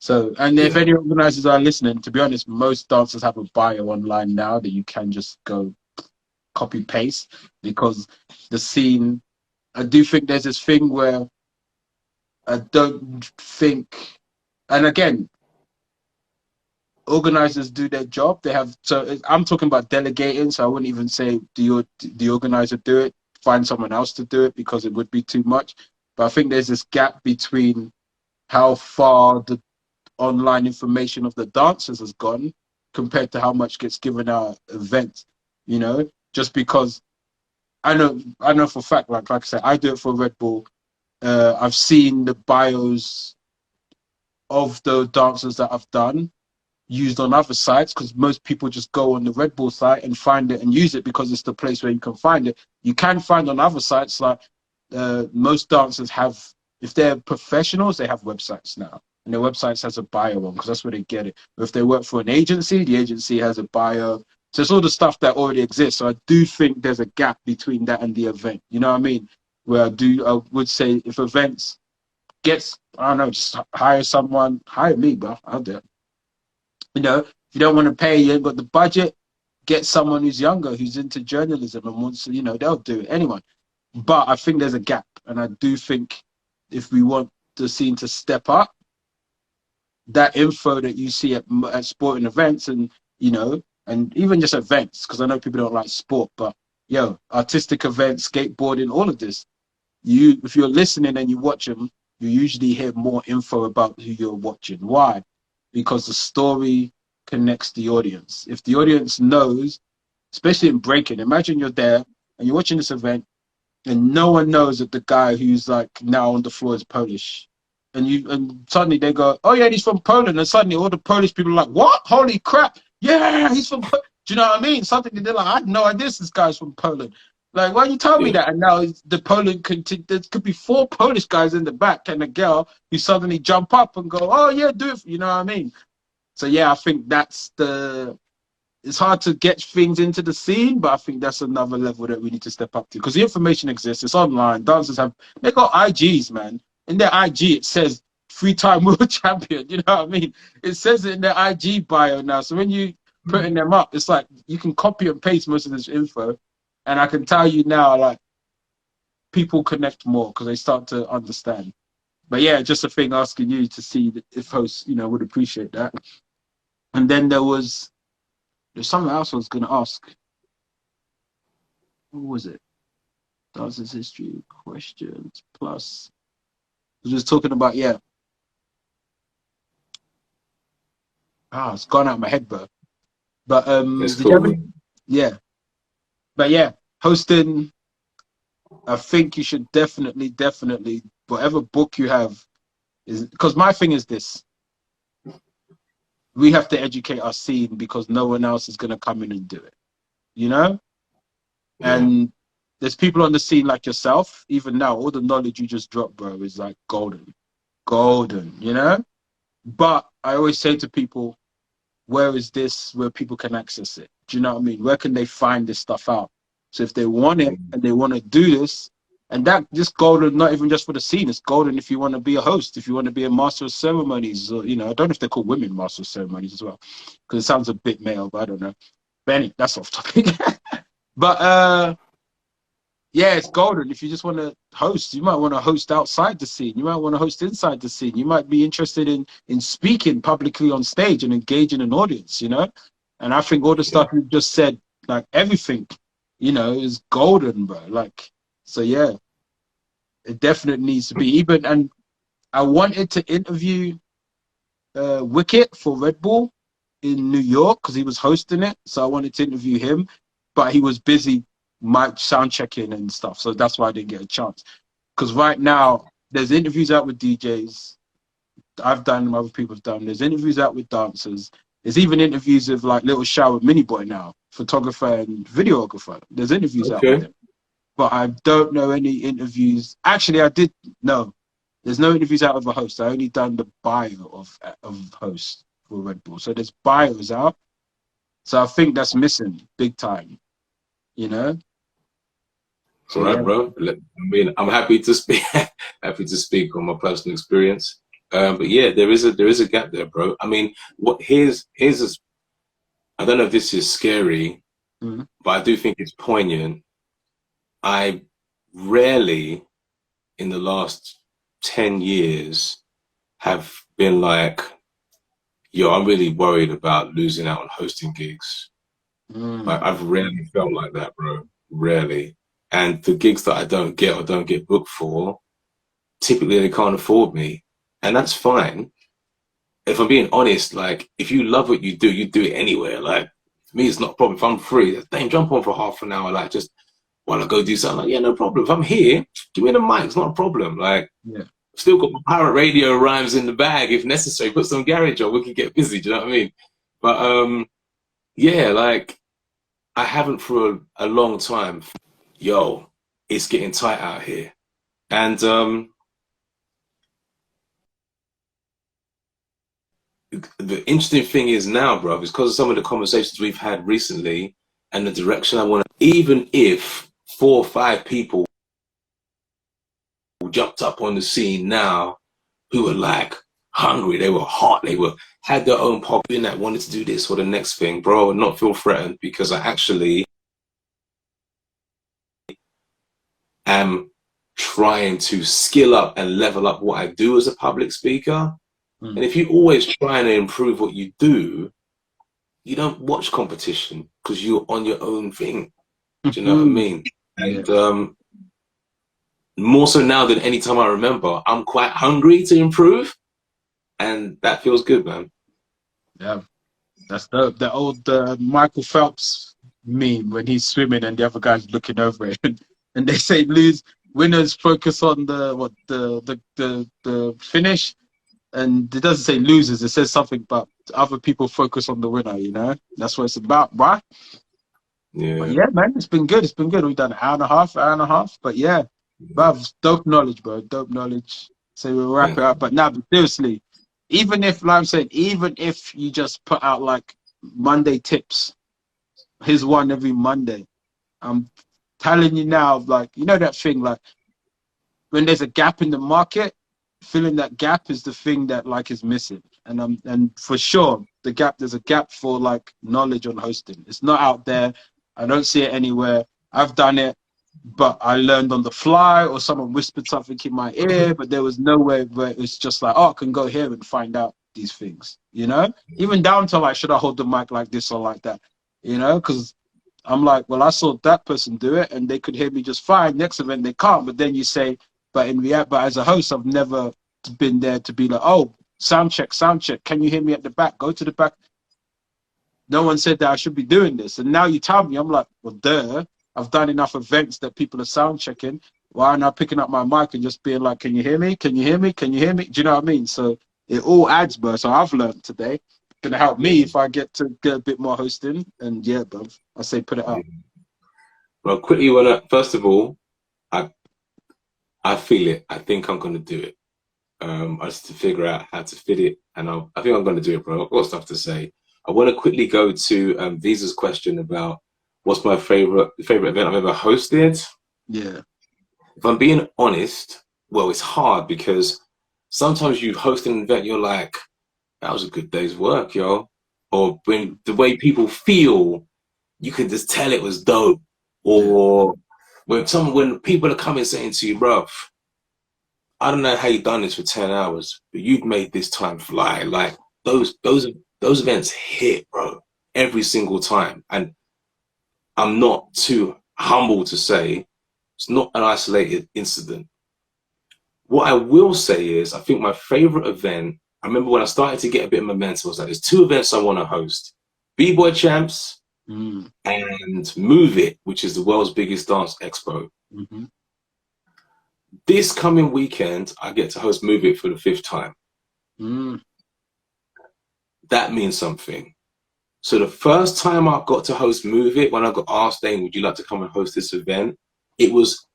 So, and if any organizers are listening, to be honest, most dancers have a bio online now that you can just go copy paste, because the scene. I do think there's this thing where I don't think, and again, organizers do their job. They have, so I'm talking about delegating, so I wouldn't even say the organizer do it, find someone else to do it, because it would be too much. But I think there's this gap between how far the online information of the dancers has gone compared to how much gets given out at events, you know, just because I know for a fact, like I said, I do it for Red Bull. I've seen the bios of the dancers that I've done used on other sites, because most people just go on the Red Bull site and find it and use it because it's the place where you can find it. You can find on other sites, like most dancers have, if they're professionals, they have websites now, and their websites has a bio on, because that's where they get it. But if they work for an agency, the agency has a bio. So it's all the stuff that already exists. So I do think there's a gap between that and the event. You know what I mean? Where I would say if events gets, I don't know, just hire someone, hire me, bro. I'll do it. You know, if you don't want to pay, you ain't got the budget, get someone who's younger, who's into journalism and wants to, you know, they'll do it. Anyone. But I think there's a gap. And I do think if we want the scene to step up, that info that you see at sporting events, and, you know, and even just events, because I know people don't like sport, but yo, artistic events, skateboarding, all of this, if you're listening and you watch them, you usually hear more info about who you're watching. Why? Because the story connects the audience. If the audience knows, especially in breaking, imagine you're there and you're watching this event and no one knows that the guy who's like now on the floor is Polish. And suddenly they go, oh yeah, he's from Poland. And suddenly all the Polish people are like, what? Holy crap. Yeah, he's from Poland. Do you know what I mean? Something they're like, I had no idea this guy's from Poland. Like, why you tell me that? And now the Poland there could be 4 Polish guys in the back and a girl who suddenly jump up and go, oh yeah, do it. You know what I mean? So yeah, I think that's it's hard to get things into the scene, but I think that's another level that we need to step up to, because the information exists. It's online. Dancers they got IGs, man. In their IG, it says 3-time world champion. You know what I mean? It says it in their IG bio now. So when you putting them up, it's like you can copy and paste most of this info. And I can tell you now, like, people connect more because they start to understand. But yeah, just a thing asking you to see if hosts, you know, would appreciate that. And then there's something else I was going to ask. What was it? Dancers history questions plus. I was just talking about, yeah. It's gone out of my head, bro. But yeah. But yeah, hosting, I think you should definitely, whatever book you have, is because my thing is this. We have to educate our scene because no one else is going to come in and do it, you know? Yeah. And there's people on the scene like yourself, even now, all the knowledge you just dropped, bro, is like golden, you know? But I always say to people, where is this where people can access it? Do you know what I mean? Where can they find this stuff out? So if they want it and they want to do this, and that just golden, not even just for the scene, it's golden if you want to be a host, if you want to be a master of ceremonies, or, you know, I don't know if they call women master of ceremonies as well, because it sounds a bit male, but I don't know. But anyway, that's off topic. But yeah, it's golden if you just want to host. You might want to host outside the scene. You might want to host inside the scene. You might be interested in speaking publicly on stage and engaging an audience, you know? And I think all the stuff you just said, like everything, you know, is golden, bro. Like, so yeah, it definitely needs to be even. And I wanted to interview Wicket for Red Bull in New York because he was hosting it. So I wanted to interview him, but he was busy mic sound checking and stuff. So that's why I didn't get a chance. Because right now, there's interviews out with DJs. I've done them, other people have done. There's interviews out with dancers. There's even interviews of like Little Shower Mini Boy now, photographer and videographer. There's interviews out with them. but I don't know any interviews. Actually, I did no. There's no interviews out of a host. I only done the bio of host for Red Bull. So there's bios out. So I think that's missing big time. You know. All So right, yeah. bro. I mean, I'm happy to speak happy to speak on my personal experience. But yeah, there is a gap there, bro. I mean, here's I don't know if this is scary, Mm. but I do think it's poignant. I rarely in the last 10 years have been like, yo, I'm really worried about losing out on hosting gigs. Like, Mm. I've rarely felt like that, bro. Rarely. And the gigs that I don't get or don't get booked for, typically they can't afford me. And that's fine. If I'm being honest, like, if you love what you do it anywhere. Like, for me, it's not a problem. If I'm free, then jump on for half an hour, like, just while I go do something. Like, yeah, no problem. If I'm here, give me the mic. It's not a problem. Like, Yeah. still got my pirate radio rhymes in the bag if necessary. Put some garage on. We can get busy. Do you know what I mean? But yeah, like, I haven't for a long time. Yo, it's getting tight out here. And the interesting thing is now, bro, is because of some of the conversations we've had recently and the direction I want to, even if 4 or 5 people jumped up on the scene now who were like hungry, they were hot, they were had their own pop in that wanted to do this or the next thing, bro, not feel threatened because I actually am trying to skill up and level up what I do as a public speaker. Mm. And if you're always trying to improve what you do, you don't watch competition because you're on your own thing. Do you know what I mean? Yeah. And more so now than any time I remember, I'm quite hungry to improve, and that feels good, man. Yeah. That's the old Michael Phelps meme when he's swimming and the other guy's looking over it, and they say winners focus on the finish, and it doesn't say losers. It says something about other people focus on the winner. You know, that's what it's about, right? But Yeah, yeah, man, it's been good. It's been good. We've done an hour and a half. But yeah, bruv, dope knowledge, bro. Dope knowledge. So we'll wrap thank it up. But now, but seriously, even if, like I'm saying, even if you just put out like Monday tips, here's one every Monday. I'm telling you now, like, you know that thing, like when there's a gap in the market, filling that gap is the thing that like is missing. And for sure, there's a gap for like knowledge on hosting. It's not out there. I don't see it anywhere. I've done it, but I learned on the fly, or someone whispered something in my ear, but there was nowhere where it's just like, oh, I can go here and find out these things, you know? Even down to like, should I hold the mic like this or like that? You know, because I'm like, well, I saw that person do it and they could hear me just fine. Next event they can't. But then you say, but as a host, I've never been there to be like, oh, sound check. Can you hear me at the back? Go to the back. No one said that I should be doing this. And now you tell me, I'm like, well, duh. I've done enough events that people are sound checking. Why am I picking up my mic and just being like, can you hear me? Can you hear me? Can you hear me? Do you know what I mean? So it all adds, bro. So I've learned today. Gonna help me if I get a bit more hosting. And yeah, bro, I say put it up. Well, quickly, first of all, I feel it. I think I'm gonna do it. I just to figure out how to fit it, and I think I'm gonna do it, bro. I've got stuff to say. I want to quickly go to Visa's question about what's my favorite event I've ever hosted. Yeah. If I'm being honest, well, it's hard because sometimes you host an event, you're like, that was a good day's work, yo. Or when the way people feel, you can just tell it was dope. Or when people are coming saying to you, bro, I don't know how you've done this for 10 hours, but you've made this time fly. Like those events hit, bro, every single time. And I'm not too humble to say it's not an isolated incident. What I will say is, I think my favorite event, I remember when I started to get a bit of momentum, I was like, there's 2 events I want to host. B-Boy Champs and Move It, which is the world's biggest dance expo. Mm-hmm. This coming weekend, I get to host Move It for the 5th time. That means something. So the first time I got to host Move It, when I got asked, Dane, would you like to come and host this event? it was,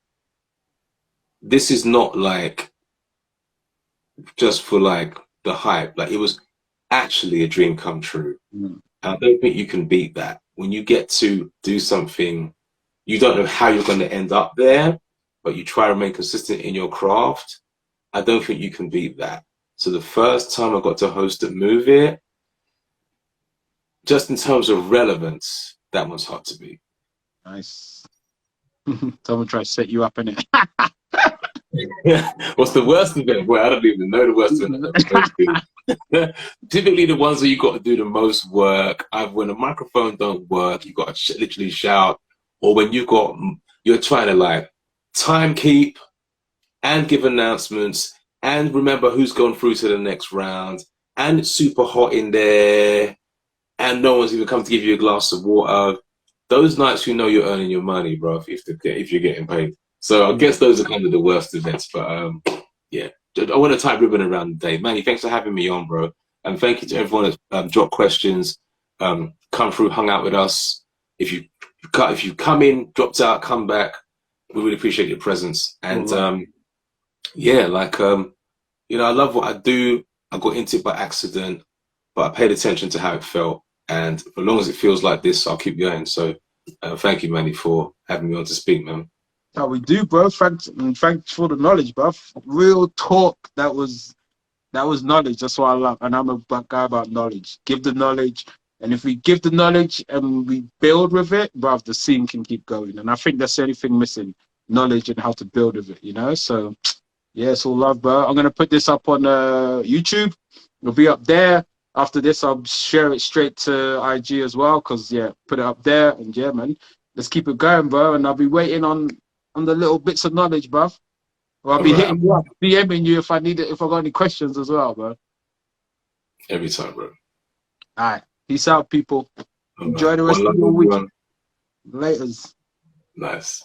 this is not like just for like the hype. Like, it was actually a dream come true. Mm. And I don't think you can beat that. When you get to do something, you don't know how you're going to end up there, but you try to remain consistent in your craft. I don't think you can beat that. So the first time I got to host at Move It, just in terms of relevance, that one's hard to beat. Nice. Someone try to set you up in it. What's the worst event? Well, I don't even know the worst event. Typically, the ones where you got to do the most work, either when the microphone don't work, you got to literally shout, or when you're trying to like time keep and give announcements and remember who's gone through to the next round, and it's super hot in there, and no one's even come to give you a glass of water. Those nights, you know, you're earning your money, bro, if you're getting paid. So I guess those are kind of the worst events. But yeah, I want to tie ribbon around the day. Manny, thanks for having me on, bro. And thank you to everyone that dropped questions, come through, hung out with us. If you come in, dropped out, come back, we really appreciate your presence. And yeah, like you know, I love what I do. I got into it by accident, but I paid attention to how it felt. And as long as it feels like this, I'll keep going. So thank you, Manny, for having me on to speak, man. How we do, bro. Thanks for the knowledge, bro. Real talk. That was knowledge. That's what I love. And I'm a guy about knowledge. Give the knowledge. And if we give the knowledge and we build with it, bro, the scene can keep going. And I think that's the only thing missing. Knowledge and how to build with it, you know? So, yeah, it's all love, bro. I'm going to put this up on YouTube. It'll be up there. After this, I'll share it straight to IG as well. Because, yeah, put it up there. And, yeah, man, let's keep it going, bro. And I'll be waiting on the little bits of knowledge, bro. Or I'll be hitting you up, DMing you if I need it, if I got any questions as well, bro. Every time, bro. All right. Peace out, people. Enjoy the rest of your week. Laters. Nice.